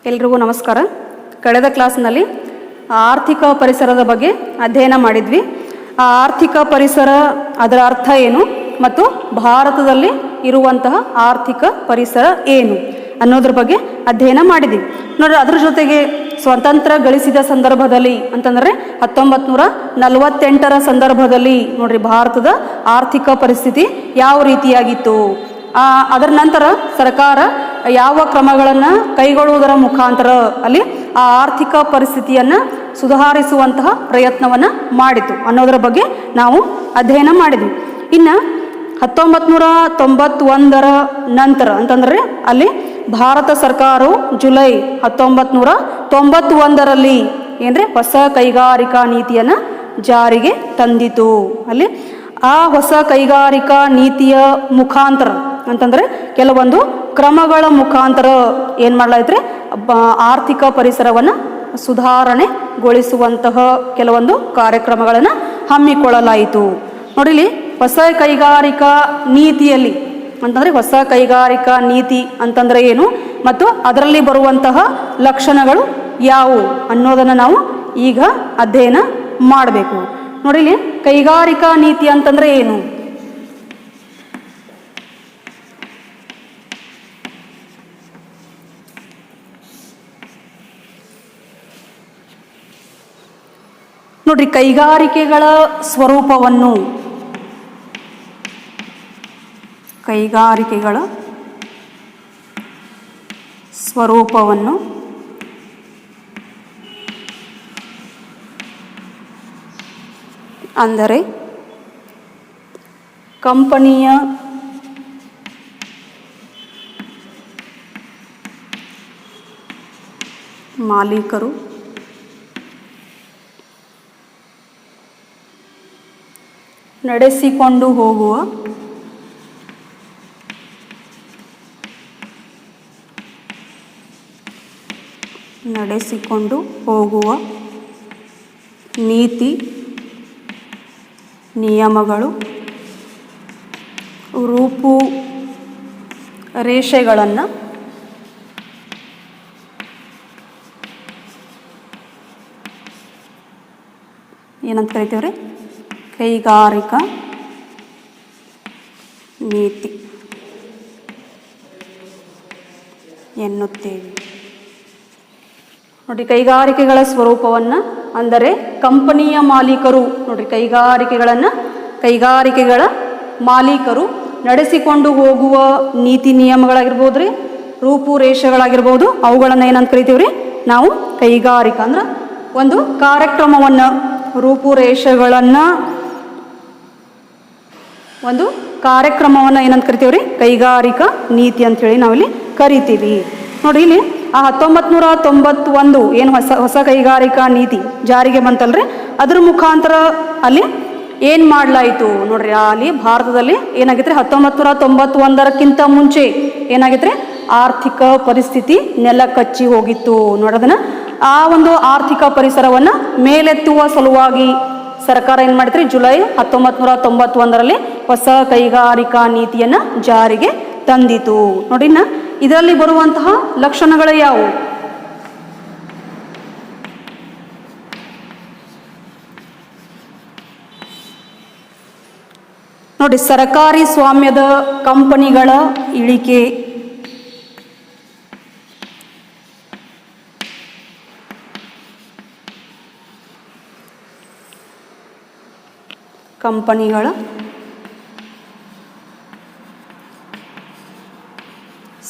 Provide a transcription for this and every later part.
ಎಲ್ರಿಗೂ ನಮಸ್ಕಾರ. ಕಳೆದ ಕ್ಲಾಸ್ನಲ್ಲಿ ಆರ್ಥಿಕ ಪರಿಸರದ ಬಗ್ಗೆ ಅಧ್ಯಯನ ಮಾಡಿದ್ವಿ. ಆ ಆರ್ಥಿಕ ಪರಿಸರ ಅದರ ಅರ್ಥ ಏನು ಮತ್ತು ಭಾರತದಲ್ಲಿ ಇರುವಂತಹ ಆರ್ಥಿಕ ಪರಿಸರ ಏನು ಅನ್ನೋದ್ರ ಬಗ್ಗೆ ಅಧ್ಯಯನ ಮಾಡಿದ್ವಿ. ನೋಡ್ರಿ, ಅದ್ರ ಜೊತೆಗೆ ಸ್ವಾತಂತ್ರ್ಯ ಗಳಿಸಿದ ಸಂದರ್ಭದಲ್ಲಿ ಅಂತಂದರೆ 1948ರ ಸಂದರ್ಭದಲ್ಲಿ ನೋಡ್ರಿ ಭಾರತದ ಆರ್ಥಿಕ ಪರಿಸ್ಥಿತಿ ಯಾವ ರೀತಿಯಾಗಿತ್ತು, ಅದರ ನಂತರ ಸರ್ಕಾರ ಯಾವ ಕ್ರಮಗಳನ್ನು ಕೈಗೊಳ್ಳುವುದರ ಮುಖಾಂತರ ಅಲ್ಲಿ ಆ ಆರ್ಥಿಕ ಪರಿಸ್ಥಿತಿಯನ್ನು ಸುಧಾರಿಸುವಂತಹ ಪ್ರಯತ್ನವನ್ನು ಮಾಡಿತು ಅನ್ನೋದರ ಬಗ್ಗೆ ನಾವು ಅಧ್ಯಯನ ಮಾಡಿದ್ವಿ. ಇನ್ನು 1991ರ ನಂತರ ಅಂತಂದರೆ ಅಲ್ಲಿ ಭಾರತ ಸರ್ಕಾರವು ಜುಲೈ 1991ರಲ್ಲಿ ಏನ್ರಿ ಹೊಸ ಕೈಗಾರಿಕಾ ನೀತಿಯನ್ನು ಜಾರಿಗೆ ತಂದಿತು. ಅಲ್ಲಿ ಆ ಹೊಸ ಕೈಗಾರಿಕಾ ನೀತಿಯ ಮುಖಾಂತರ ಅಂತಂದರೆ ಕೆಲವೊಂದು ಕ್ರಮಗಳ ಮುಖಾಂತರ ಏನು ಮಾಡಲಾಯ್ತ್ರಿ, ಆರ್ಥಿಕ ಪರಿಸರವನ್ನು ಸುಧಾರಣೆಗೊಳಿಸುವಂತಹ ಕೆಲವೊಂದು ಕಾರ್ಯಕ್ರಮಗಳನ್ನು ಹಮ್ಮಿಕೊಳ್ಳಲಾಯಿತು. ನೋಡಿಲಿ, ಹೊಸ ಕೈಗಾರಿಕಾ ನೀತಿಯಲ್ಲಿ ಅಂತಂದರೆ ಹೊಸ ಕೈಗಾರಿಕಾ ನೀತಿ ಅಂತಂದರೆ ಏನು ಮತ್ತು ಅದರಲ್ಲಿ ಬರುವಂತಹ ಲಕ್ಷಣಗಳು ಯಾವುವು ಅನ್ನೋದನ್ನು ನಾವು ಈಗ ಅಧ್ಯಯನ ಮಾಡಬೇಕು. ನೋಡಿಲಿ, ಕೈಗಾರಿಕಾ ನೀತಿ ಅಂತಂದರೆ ಏನು? ನೋಡ್ರಿ, ಕೈಗಾರಿಕೆಗಳ ಸ್ವರೂಪವನ್ನು ಅಂದರೆ ಕಂಪನಿಯ ಮಾಲೀಕರು ನಡೆಸಿಕೊಂಡು ಹೋಗುವ ನೀತಿ ನಿಯಮಗಳು, ರೂಪುರೇಷೆಗಳನ್ನು ಏನಂತ ಕರಿತೀವ್ರಿ? ಕೈಗಾರಿಕಾ ನೀತಿ ಎನ್ನುತ್ತೇವೆ. ನೋಡಿ, ಕೈಗಾರಿಕೆಗಳ ಸ್ವರೂಪವನ್ನು ಅಂದರೆ ಕಂಪನಿಯ ಮಾಲೀಕರು ನೋಡ್ರಿ ಕೈಗಾರಿಕೆಗಳ ಮಾಲೀಕರು ನಡೆಸಿಕೊಂಡು ಹೋಗುವ ನೀತಿ ನಿಯಮಗಳಾಗಿರ್ಬೋದು ರೀ, ರೂಪುರೇಷೆಗಳಾಗಿರ್ಬೋದು, ಅವುಗಳನ್ನು ಏನಂತ ಕರಿತೀವ್ರಿ ನಾವು? ಕೈಗಾರಿಕಾ ಅಂದ್ರೆ ಒಂದು ಕಾರ್ಯಕ್ರಮವನ್ನು, ರೂಪುರೇಷೆಗಳನ್ನು, ಒಂದು ಕಾರ್ಯಕ್ರಮವನ್ನು ಏನಂತ ಕರಿತೀವ್ರಿ? ಕೈಗಾರಿಕಾ ನೀತಿ ಅಂಥೇಳಿ ನಾವಿಲ್ಲಿ ಕರಿತೀವಿ. ನೋಡಿ, ಇಲ್ಲಿ ಆ 1991 ಏನು ಹೊಸ ಕೈಗಾರಿಕಾ ನೀತಿ ಜಾರಿಗೆ ಬಂತಲ್ರಿ, ಅದ್ರ ಮುಖಾಂತರ ಅಲ್ಲಿ ಏನು ಮಾಡಲಾಯಿತು ನೋಡ್ರಿ. ಅಲ್ಲಿ ಭಾರತದಲ್ಲಿ ಏನಾಗಿತ್ತು? 1991ಕ್ಕಿಂತ ಮುಂಚೆ ಏನಾಗಿತ್ತು? ಆರ್ಥಿಕ ಪರಿಸ್ಥಿತಿ ನೆಲ ಕಚ್ಚಿ ಹೋಗಿತ್ತು ನೋಡೋದನ್ನ. ಆ ಒಂದು ಆರ್ಥಿಕ ಪರಿಸರವನ್ನು ಮೇಲೆತ್ತುವ ಸಲುವಾಗಿ ಸರ್ಕಾರ ಏನು ಮಾಡಿದ್ರಿ? ಜುಲೈ 1991ರಲ್ಲಿ ಹೊಸ ಕೈಗಾರಿಕಾ ನೀತಿಯನ್ನು ಜಾರಿಗೆ ತಂದಿತು. ನೋಡಿ, ಇದರಲ್ಲಿ ಬರುವಂತಹ ಲಕ್ಷಣಗಳು ಯಾವುವು? ನೋಡಿ, ಸರಕಾರಿ ಸ್ವಾಮ್ಯದ ಕಂಪನಿಗಳ ಇಳಿಕೆ, ಕಂಪನಿಗಳ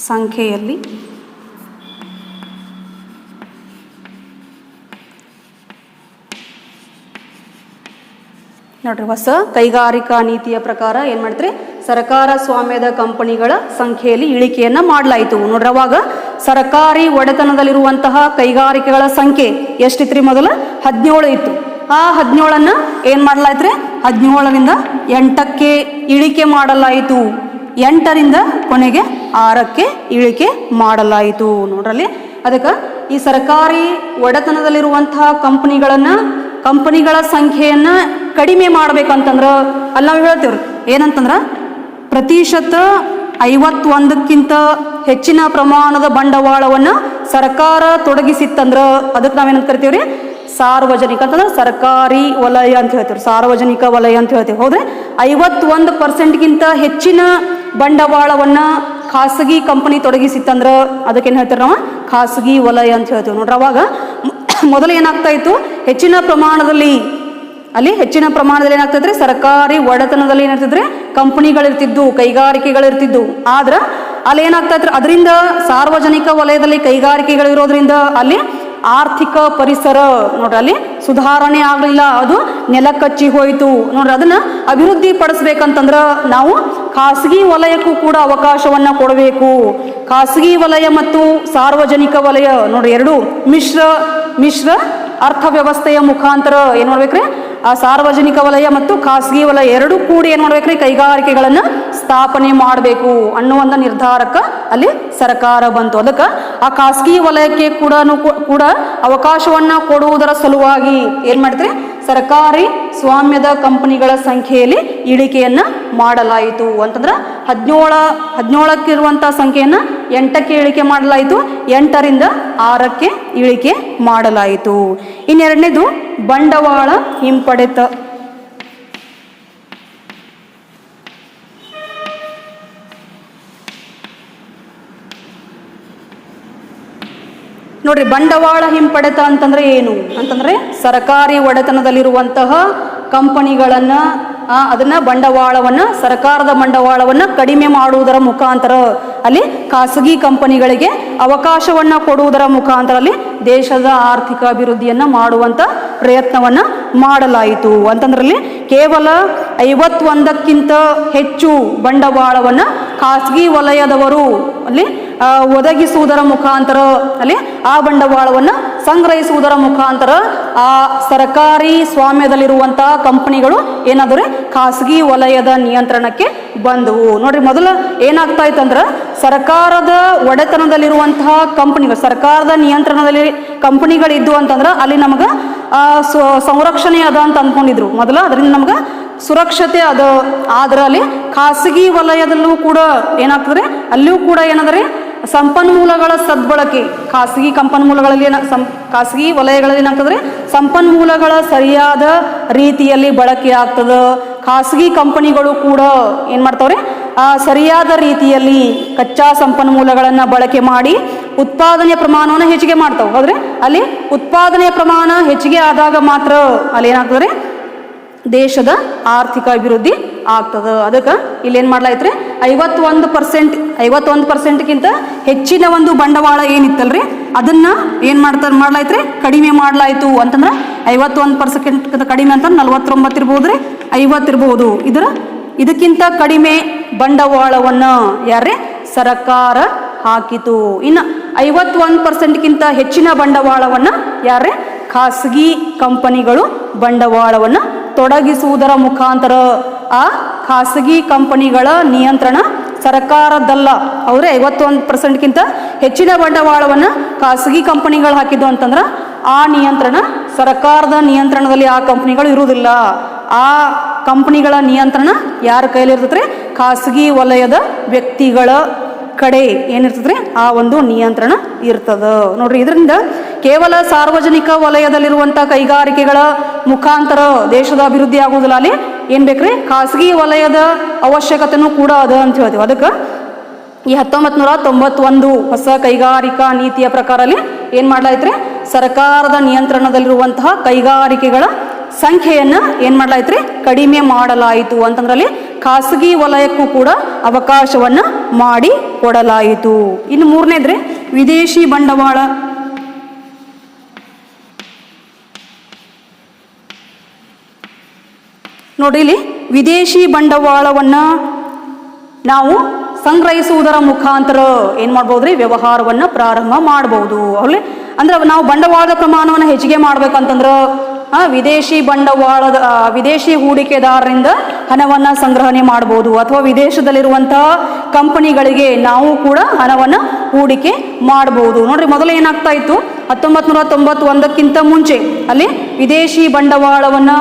ಸಂಖ್ಯೆಯಲ್ಲಿ ನೋಡ್ರಿ, ಹೊಸ ಕೈಗಾರಿಕಾ ನೀತಿಯ ಪ್ರಕಾರ ಏನು ಮಾಡಿದ್ರಿ? ಸರ್ಕಾರ ಸ್ವಾಮ್ಯದ ಕಂಪನಿಗಳ ಸಂಖ್ಯೆಯಲ್ಲಿ ಇಳಿಕೆಯನ್ನು ಮಾಡಲಾಯಿತು. ನೋಡ್ರಿ, ಅವಾಗ ಸರ್ಕಾರಿ ಒಡೆತನದಲ್ಲಿರುವಂತಹ ಕೈಗಾರಿಕೆಗಳ ಸಂಖ್ಯೆ ಎಷ್ಟಿತ್ರಿ? ಮೊದಲು 17 ಇತ್ತು. ಆ 17ಅನ್ನು ಏನು ಮಾಡಲಾಯ್ತು? 17ರಿಂದ 8ಕ್ಕೆ ಇಳಿಕೆ ಮಾಡಲಾಯಿತು. 8ರಿಂದ ಕೊನೆಗೆ 6ಕ್ಕೆ ಇಳಿಕೆ ಮಾಡಲಾಯಿತು. ನೋಡ್ರಲ್ಲಿ, ಅದಕ್ಕೆ ಈ ಸರ್ಕಾರಿ ಒಡೆತನದಲ್ಲಿರುವಂತಹ ಕಂಪನಿಗಳ ಸಂಖ್ಯೆಯನ್ನು ಕಡಿಮೆ ಮಾಡ್ಬೇಕಂತಂದ್ರೆ ಅಲ್ಲಿ ನಾವು ಹೇಳ್ತೇವ್ರಿ ಏನಂತಂದ್ರೆ ಪ್ರತಿಶತ 51ಕ್ಕಿಂತ ಹೆಚ್ಚಿನ ಪ್ರಮಾಣದ ಬಂಡವಾಳವನ್ನು ಸರ್ಕಾರ ತೊಡಗಿಸಿತ್ತಂದ್ರ ಅದಕ್ಕೆ ನಾವೇನಂತ ಕರಿತೀವ್ರಿ ಸಾರ್ವಜನಿಕ ಅಂತಂದ್ರೆ ಸರ್ಕಾರಿ ವಲಯ ಅಂತ ಹೇಳ್ತೀವಿ, ಸಾರ್ವಜನಿಕ ವಲಯ ಅಂತ ಹೇಳ್ತೀವಿ. ಹೌದ್ರೆ 51%ಗಿಂತ ಹೆಚ್ಚಿನ ಬಂಡವಾಳವನ್ನ ಖಾಸಗಿ ಕಂಪನಿ ತೊಡಗಿಸಿತ್ತಂದ್ರ ಅದಕ್ಕೇನು ಹೇಳ್ತೀವಿ ನಾವು ಖಾಸಗಿ ವಲಯ ಅಂತ ಹೇಳ್ತೀವಿ ನೋಡ್ರಿ. ಅವಾಗ ಮೊದಲು ಏನಾಗ್ತಾ ಇತ್ತು, ಹೆಚ್ಚಿನ ಪ್ರಮಾಣದಲ್ಲಿ ಏನಾಗ್ತದ್ರಿ ಸರ್ಕಾರಿ ಒಡೆತನದಲ್ಲಿ ಏನಾಗ್ತಿದ್ರೆ ಕಂಪನಿಗಳಿರ್ತಿದ್ದು, ಕೈಗಾರಿಕೆಗಳಿರ್ತಿದ್ದು. ಆದ್ರೆ ಅಲ್ಲಿ ಏನಾಗ್ತಾ ಇತ್ತು, ಅದರಿಂದ ಸಾರ್ವಜನಿಕ ವಲಯದಲ್ಲಿ ಕೈಗಾರಿಕೆಗಳಿರೋದ್ರಿಂದ ಅಲ್ಲಿ ಆರ್ಥಿಕ ಪರಿಸರ ನೋಡ್ರಿ ಅಲ್ಲಿ ಸುಧಾರಣೆ ಆಗಲಿಲ್ಲ, ಅದು ನೆಲಕಚ್ಚಿ ಹೋಯಿತು ನೋಡ್ರಿ. ಅದನ್ನ ಅಭಿವೃದ್ಧಿ ಪಡಿಸ್ಬೇಕಂತಂದ್ರ ನಾವು ಖಾಸಗಿ ವಲಯಕ್ಕೂ ಕೂಡ ಅವಕಾಶವನ್ನ ಕೊಡಬೇಕು. ಖಾಸಗಿ ವಲಯ ಮತ್ತು ಸಾರ್ವಜನಿಕ ವಲಯ ನೋಡ್ರಿ ಎರಡು ಮಿಶ್ರ ಅರ್ಥವ್ಯವಸ್ಥೆಯ ಮುಖಾಂತರ ಏನ್ ಮಾಡ್ಬೇಕ್ರಿ, ಆ ಸಾರ್ವಜನಿಕ ವಲಯ ಮತ್ತು ಖಾಸಗಿ ವಲಯ ಎರಡೂ ಕೂಡಿ ಏನ್ ಮಾಡ್ಬೇಕ್ರಿ ಕೈಗಾರಿಕೆಗಳನ್ನ ಸ್ಥಾಪನೆ ಮಾಡಬೇಕು ಅನ್ನೋ ಒಂದು ನಿರ್ಧಾರಕ್ಕೆ ಅಲ್ಲಿ ಸರ್ಕಾರ ಬಂತು. ಅದಕ್ಕೆ ಆ ಖಾಸಗಿ ವಲಯಕ್ಕೆ ಕೂಡ ಅವಕಾಶವನ್ನ ಕೊಡುವುದರ ಸಲುವಾಗಿ ಏನ್ ಮಾಡಿದ್ರಿ, ಸರ್ಕಾರಿ ಸ್ವಾಮ್ಯದ ಕಂಪನಿಗಳ ಸಂಖ್ಯೆಯಲ್ಲಿ ಇಳಿಕೆಯನ್ನ ಮಾಡಲಾಯಿತು. ಅಂತಂದ್ರೆ 17ಕ್ಕಿರುವಂತಹ ಸಂಖ್ಯೆಯನ್ನ 8ಕ್ಕೆ ಇಳಿಕೆ ಮಾಡಲಾಯಿತು, 8ರಿಂದ 6ಕ್ಕೆ ಇಳಿಕೆ ಮಾಡಲಾಯಿತು. ಇನ್ನೆರಡನೇದು ಬಂಡವಾಳ ಹಿಂಪಡೆತ. ನೋಡ್ರಿ, ಬಂಡವಾಳ ಹಿಂಪಡೆತ ಅಂತಂದ್ರೆ ಏನು ಅಂತಂದ್ರೆ ಸರ್ಕಾರಿ ಒಡೆತನದಲ್ಲಿರುವಂತಹ ಕಂಪನಿಗಳನ್ನ ಅದನ್ನ ಬಂಡವಾಳವನ್ನ ಸರ್ಕಾರದ ಬಂಡವಾಳವನ್ನ ಕಡಿಮೆ ಮಾಡುವುದರ ಮುಖಾಂತರ ಅಲ್ಲಿ ಖಾಸಗಿ ಕಂಪನಿಗಳಿಗೆ ಅವಕಾಶವನ್ನ ಕೊಡುವುದರ ಮುಖಾಂತರ ಅಲ್ಲಿ ದೇಶದ ಆರ್ಥಿಕ ಅಭಿವೃದ್ಧಿಯನ್ನ ಮಾಡುವಂತ ಪ್ರಯತ್ನವನ್ನ ಮಾಡಲಾಯಿತು. ಅಂತಂದ್ರಲ್ಲಿ ಕೇವಲ 51ಕ್ಕಿಂತ ಹೆಚ್ಚು ಬಂಡವಾಳವನ್ನ ಖಾಸಗಿ ವಲಯದವರು ಅಲ್ಲಿ ಒದಗಿಸುವುದರ ಮುಖಾಂತರ ಅಲ್ಲಿ ಆ ಬಂಡವಾಳವನ್ನ ಸಂಗ್ರಹಿಸುವುದರ ಮುಖಾಂತರ ಆ ಸರ್ಕಾರಿ ಸ್ವಾಮ್ಯದಲ್ಲಿರುವಂತಹ ಕಂಪನಿಗಳು ಏನಾದ್ರೆ ಖಾಸಗಿ ವಲಯದ ನಿಯಂತ್ರಣಕ್ಕೆ ಬಂದವು. ನೋಡ್ರಿ, ಮೊದಲ ಏನಾಗ್ತಾ ಇತ್ತಂದ್ರ ಸರ್ಕಾರದ ಒಡೆತನದಲ್ಲಿರುವಂತಹ ಕಂಪನಿಗಳು, ಸರ್ಕಾರದ ನಿಯಂತ್ರಣದಲ್ಲಿ ಕಂಪನಿಗಳಿದ್ದು ಅಂತಂದ್ರ ಅಲ್ಲಿ ನಮಗ ಸಂರಕ್ಷಣೆ ಅದ ಅಂತ ಅಂದ್ಕೊಂಡಿದ್ರು ಮೊದಲ, ಅದರಿಂದ ನಮ್ಗ ಸುರಕ್ಷತೆ ಅದ. ಆದ್ರೆ ಅಲ್ಲಿ ಖಾಸಗಿ ವಲಯದಲ್ಲೂ ಕೂಡ ಏನಾಗ್ತದ್ರೆ, ಅಲ್ಲಿಯೂ ಕೂಡ ಏನಾದ್ರೆ ಸಂಪನ್ಮೂಲಗಳ ಸದ್ಬಳಕೆ, ಖಾಸಗಿ ಖಾಸಗಿ ವಲಯಗಳಲ್ಲಿ ಏನಾಗ್ತದ್ರೆ ಸಂಪನ್ಮೂಲಗಳ ಸರಿಯಾದ ರೀತಿಯಲ್ಲಿ ಬಳಕೆ ಆಗ್ತದ. ಖಾಸಗಿ ಕಂಪನಿಗಳು ಕೂಡ ಏನ್ ಮಾಡ್ತಾವ್ರೆ, ಸರಿಯಾದ ರೀತಿಯಲ್ಲಿ ಕಚ್ಚಾ ಸಂಪನ್ಮೂಲಗಳನ್ನ ಬಳಕೆ ಮಾಡಿ ಉತ್ಪಾದನೆಯ ಪ್ರಮಾಣವನ್ನು ಹೆಚ್ಚಿಗೆ ಮಾಡ್ತಾವೆ. ಹೌದ್ರೆ ಅಲ್ಲಿ ಉತ್ಪಾದನೆಯ ಪ್ರಮಾಣ ಹೆಚ್ಚಿಗೆ ಆದಾಗ ಮಾತ್ರ ಅಲ್ಲಿ ಏನಾಗ್ತದೆ, ದೇಶದ ಆರ್ಥಿಕ ಅಭಿವೃದ್ಧಿ ಆಗ್ತದ. ಅದಕ್ಕೆ ಇಲ್ಲಿ ಏನ್ ಮಾಡ್ಲಾಯ್ತ್ರಿ, 51%ಗಿಂತ ಹೆಚ್ಚಿನ ಒಂದು ಬಂಡವಾಳ ಏನಿತ್ತಲ್ರಿ ಅದನ್ನ ಏನ್ ಮಾಡ್ಲಾಯ್ತ್ರಿ, ಕಡಿಮೆ ಮಾಡ್ಲಾಯ್ತು. ಅಂತಂದ್ರೆ 51% ಕಡಿಮೆ ಅಂತ 49 ಇರ್ಬೋದ್ರಿ, 50 ಇರ್ಬೋದು. ಇದಕ್ಕಿಂತ ಕಡಿಮೆ ಬಂಡವಾಳವನ್ನ ಯಾರೇ ಸರ್ಕಾರ ಹಾಕಿತು. ಇನ್ನು 51%ಗಿಂತ ಹೆಚ್ಚಿನ ಬಂಡವಾಳವನ್ನ ಯಾರೇ ಖಾಸಗಿ ಕಂಪನಿಗಳು ಬಂಡವಾಳವನ್ನ ತೊಡಗಿಸುವುದರ ಮುಖಾಂತರ ಆ ಖಾಸಗಿ ಕಂಪನಿಗಳ ನಿಯಂತ್ರಣ ಸರ್ಕಾರದಲ್ಲ. ಅವರೇ 51%ಗಿಂತ ಹೆಚ್ಚಿನ ಬಂಡವಾಳವನ್ನ ಖಾಸಗಿ ಕಂಪನಿಗಳು ಹಾಕಿದ್ದು ಅಂತಂದ್ರ ಆ ನಿಯಂತ್ರಣ ಸರ್ಕಾರದ ನಿಯಂತ್ರಣದಲ್ಲಿ ಆ ಕಂಪನಿಗಳು ಇರುವುದಿಲ್ಲ. ಆ ಕಂಪನಿಗಳ ನಿಯಂತ್ರಣ ಯಾರ ಕೈಯಲ್ಲಿ ಇರ್ತೈತ್ರಿ, ಖಾಸಗಿ ವಲಯದ ವ್ಯಕ್ತಿಗಳ ಕಡೆ ಏನಿರ್ತದ್ರಿ ಆ ಒಂದು ನಿಯಂತ್ರಣ ಇರ್ತದ. ನೋಡ್ರಿ, ಇದರಿಂದ ಕೇವಲ ಸಾರ್ವಜನಿಕ ವಲಯದಲ್ಲಿರುವಂತಹ ಕೈಗಾರಿಕೆಗಳ ಮುಖಾಂತರ ದೇಶದ ಅಭಿವೃದ್ಧಿ ಆಗುವುದಿಲ್ಲ. ಅಲ್ಲಿ ಏನ್ ಬೇಕ್ರಿ, ಖಾಸಗಿ ವಲಯದ ಅವಶ್ಯಕತೆನೂ ಕೂಡ ಅದ ಅಂತ ಹೇಳ್ತೀವಿ. ಅದಕ್ಕೆ ಈ 1991 ಹೊಸ ಕೈಗಾರಿಕಾ ನೀತಿಯ ಪ್ರಕಾರ ಅಲ್ಲಿ ಏನ್ ಮಾಡ್ಲಾಯ್ತ್ರಿ, ಸರ್ಕಾರದ ನಿಯಂತ್ರಣದಲ್ಲಿರುವಂತಹ ಕೈಗಾರಿಕೆಗಳ ಸಂಖ್ಯೆಯನ್ನ ಏನ್ ಮಾಡ್ಲಾಯ್ತ್ರಿ, ಕಡಿಮೆ ಮಾಡಲಾಯಿತು. ಅಂತಂದ್ರಲ್ಲಿ ಖಾಸಗಿ ವಲಯಕ್ಕೂ ಕೂಡ ಅವಕಾಶವನ್ನ ಮಾಡಿ ಕೊಡಲಾಯಿತು. ಇನ್ನು ಮೂರನೇದ್ರಿ ವಿದೇಶಿ ಬಂಡವಾಳ. ನೋಡಿ, ಇಲ್ಲಿ ವಿದೇಶಿ ಬಂಡವಾಳವನ್ನ ನಾವು ಸಂಗ್ರಹಿಸುವುದರ ಮುಖಾಂತರ ಏನ್ ಮಾಡ್ಬೋದ್ರಿ, ವ್ಯವಹಾರವನ್ನ ಪ್ರಾರಂಭ ಮಾಡಬಹುದು. ಅಲ್ಲಿ ಅಂದ್ರೆ ನಾವು ಬಂಡವಾಳದ ಪ್ರಮಾಣವನ್ನು ಹೆಚ್ಚಿಗೆ ಮಾಡ್ಬೇಕಂತಂದ್ರ ವಿದೇಶಿ ಹೂಡಿಕೆದಾರರಿಂದ ಹಣವನ್ನ ಸಂಗ್ರಹಣೆ ಮಾಡಬಹುದು, ಅಥವಾ ವಿದೇಶದಲ್ಲಿರುವಂತಹ ಕಂಪನಿಗಳಿಗೆ ನಾವು ಕೂಡ ಹಣವನ್ನ ಹೂಡಿಕೆ ಮಾಡಬಹುದು. ನೋಡ್ರಿ, ಮೊದಲು ಏನಾಗ್ತಾ ಇತ್ತು, 1991ಕ್ಕಿಂತ ಮುಂಚೆ ಅಲ್ಲಿ ವಿದೇಶಿ ಬಂಡವಾಳವನ್ನ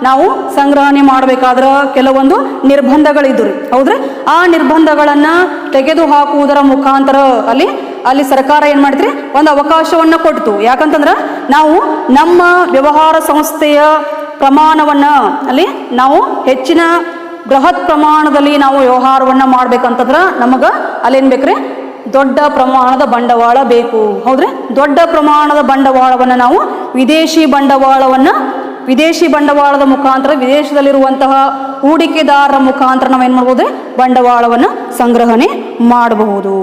ನಾವು ಸಂಗ್ರಹಣೆ ಮಾಡಬೇಕಾದ್ರೆ ಕೆಲವೊಂದು ನಿರ್ಬಂಧಗಳಿದ್ವು. ಹೌದ್ರಿ, ಆ ನಿರ್ಬಂಧಗಳನ್ನ ತೆಗೆದು ಹಾಕುವುದರ ಮುಖಾಂತರ ಅಲ್ಲಿ ಅಲ್ಲಿ ಸರ್ಕಾರ ಏನು ಮಾಡಿದ್ರಿ ಒಂದು ಅವಕಾಶವನ್ನು ಕೊಡ್ತು. ಯಾಕಂತಂದ್ರೆ ನಾವು ನಮ್ಮ ವ್ಯವಹಾರ ಸಂಸ್ಥೆಯ ಪ್ರಮಾಣವನ್ನು ಅಲ್ಲಿ ನಾವು ಹೆಚ್ಚಿನ ಬೃಹತ್ ಪ್ರಮಾಣದಲ್ಲಿ ನಾವು ವ್ಯವಹಾರವನ್ನು ಮಾಡ್ಬೇಕಂತಂದ್ರೆ ನಮಗೆ ಅಲ್ಲೇನು ಬೇಕ್ರಿ ದೊಡ್ಡ ಪ್ರಮಾಣದ ಬಂಡವಾಳ ಬೇಕು. ಹೌದ್ರಿ, ದೊಡ್ಡ ಪ್ರಮಾಣದ ಬಂಡವಾಳವನ್ನು ನಾವು ವಿದೇಶಿ ಬಂಡವಾಳದ ಮುಖಾಂತರ ವಿದೇಶದಲ್ಲಿರುವಂತಹ ಹೂಡಿಕೆದಾರರ ಮುಖಾಂತರ ನಾವೇನು ಮಾಡ್ಬೋದು ಬಂಡವಾಳವನ್ನು ಸಂಗ್ರಹಣೆ ಮಾಡಬಹುದು.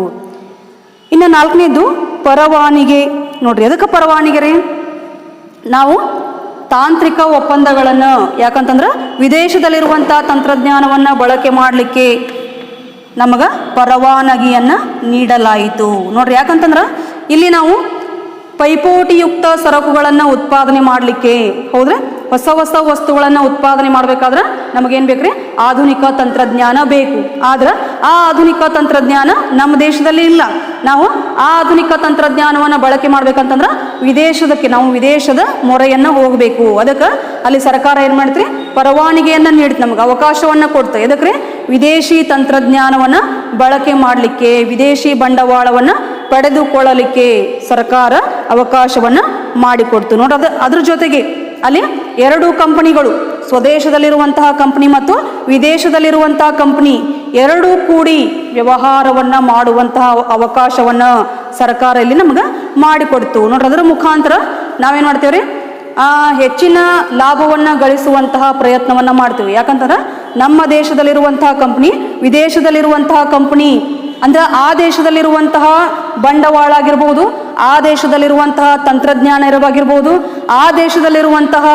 ಇನ್ನು 4ನೇದು ಪರವಾನಿಗೆ. ನೋಡ್ರಿ, ಅದಕ್ಕೆ ಪರವಾನಿಗೆ ರೀ ನಾವು ತಾಂತ್ರಿಕ ಒಪ್ಪಂದಗಳನ್ನು, ಯಾಕಂತಂದ್ರೆ ವಿದೇಶದಲ್ಲಿರುವಂತಹ ತಂತ್ರಜ್ಞಾನವನ್ನು ಬಳಕೆ ಮಾಡಲಿಕ್ಕೆ ನಮಗೆ ಪರವಾನಗಿಯನ್ನು ನೀಡಲಾಯಿತು. ನೋಡ್ರಿ, ಯಾಕಂತಂದ್ರೆ ಇಲ್ಲಿ ನಾವು ಪೈಪೋಟಿಯುಕ್ತ ಸರಕುಗಳನ್ನು ಉತ್ಪಾದನೆ ಮಾಡಲಿಕ್ಕೆ, ಹೌದ್ರಿ, ಹೊಸ ಹೊಸ ವಸ್ತುಗಳನ್ನು ಉತ್ಪಾದನೆ ಮಾಡಬೇಕಾದ್ರೆ ನಮಗೇನು ಬೇಕ್ರಿ ಆಧುನಿಕ ತಂತ್ರಜ್ಞಾನ ಬೇಕು. ಆದ್ರೆ ಆ ಆಧುನಿಕ ತಂತ್ರಜ್ಞಾನ ನಮ್ಮ ದೇಶದಲ್ಲಿ ಇಲ್ಲ. ನಾವು ಆ ಆಧುನಿಕ ತಂತ್ರಜ್ಞಾನವನ್ನು ಬಳಕೆ ಮಾಡ್ಬೇಕಂತಂದ್ರೆ ನಾವು ವಿದೇಶದ ಮೊರೆಯನ್ನು ಹೋಗಬೇಕು. ಅದಕ್ಕೆ ಅಲ್ಲಿ ಸರ್ಕಾರ ಏನು ಮಾಡ್ತ್ರಿ ಪರವಾನಿಗೆಯನ್ನು ನೀಡುತ್ತೆ, ನಮಗೆ ಅವಕಾಶವನ್ನು ಕೊಡ್ತು. ಎದಕ್ರಿ ವಿದೇಶಿ ತಂತ್ರಜ್ಞಾನವನ್ನು ಬಳಕೆ ಮಾಡಲಿಕ್ಕೆ, ವಿದೇಶಿ ಬಂಡವಾಳವನ್ನು ಪಡೆದುಕೊಳ್ಳಲಿಕ್ಕೆ ಸರ್ಕಾರ ಅವಕಾಶವನ್ನು ಮಾಡಿಕೊಡ್ತು. ನೋಡ್ರಿ, ಅದ್ರ ಜೊತೆಗೆ ಅಲ್ಲಿ 2 ಕಂಪನಿಗಳು, ಸ್ವದೇಶದಲ್ಲಿರುವಂತಹ ಕಂಪನಿ ಮತ್ತು ವಿದೇಶದಲ್ಲಿರುವಂತಹ ಕಂಪನಿ ಎರಡೂ ಕೂಡಿ ವ್ಯವಹಾರವನ್ನು ಮಾಡುವಂತಹ ಅವಕಾಶವನ್ನು ಸರ್ಕಾರ ಇಲ್ಲಿ ನಮ್ಗೆ ಮಾಡಿಕೊಡ್ತು. ನೋಡ್ರಿ, ಅದರ ಮುಖಾಂತರ ನಾವೇನು ಮಾಡ್ತೇವ್ರಿ ಹೆಚ್ಚಿನ ಲಾಭವನ್ನು ಗಳಿಸುವಂತಹ ಪ್ರಯತ್ನವನ್ನು ಮಾಡ್ತೀವಿ. ಯಾಕಂತಂದ್ರೆ ನಮ್ಮ ದೇಶದಲ್ಲಿರುವಂತಹ ಕಂಪನಿ ವಿದೇಶದಲ್ಲಿರುವಂತಹ ಕಂಪನಿ ಅಂದ್ರೆ ಆ ದೇಶದಲ್ಲಿರುವಂತಹ ಬಂಡವಾಳ ಆಗಿರ್ಬೋದು, ಆ ದೇಶದಲ್ಲಿರುವಂತಹ ತಂತ್ರಜ್ಞಾನ ಇರವಾಗಿರ್ಬೋದು, ಆ ದೇಶದಲ್ಲಿರುವಂತಹ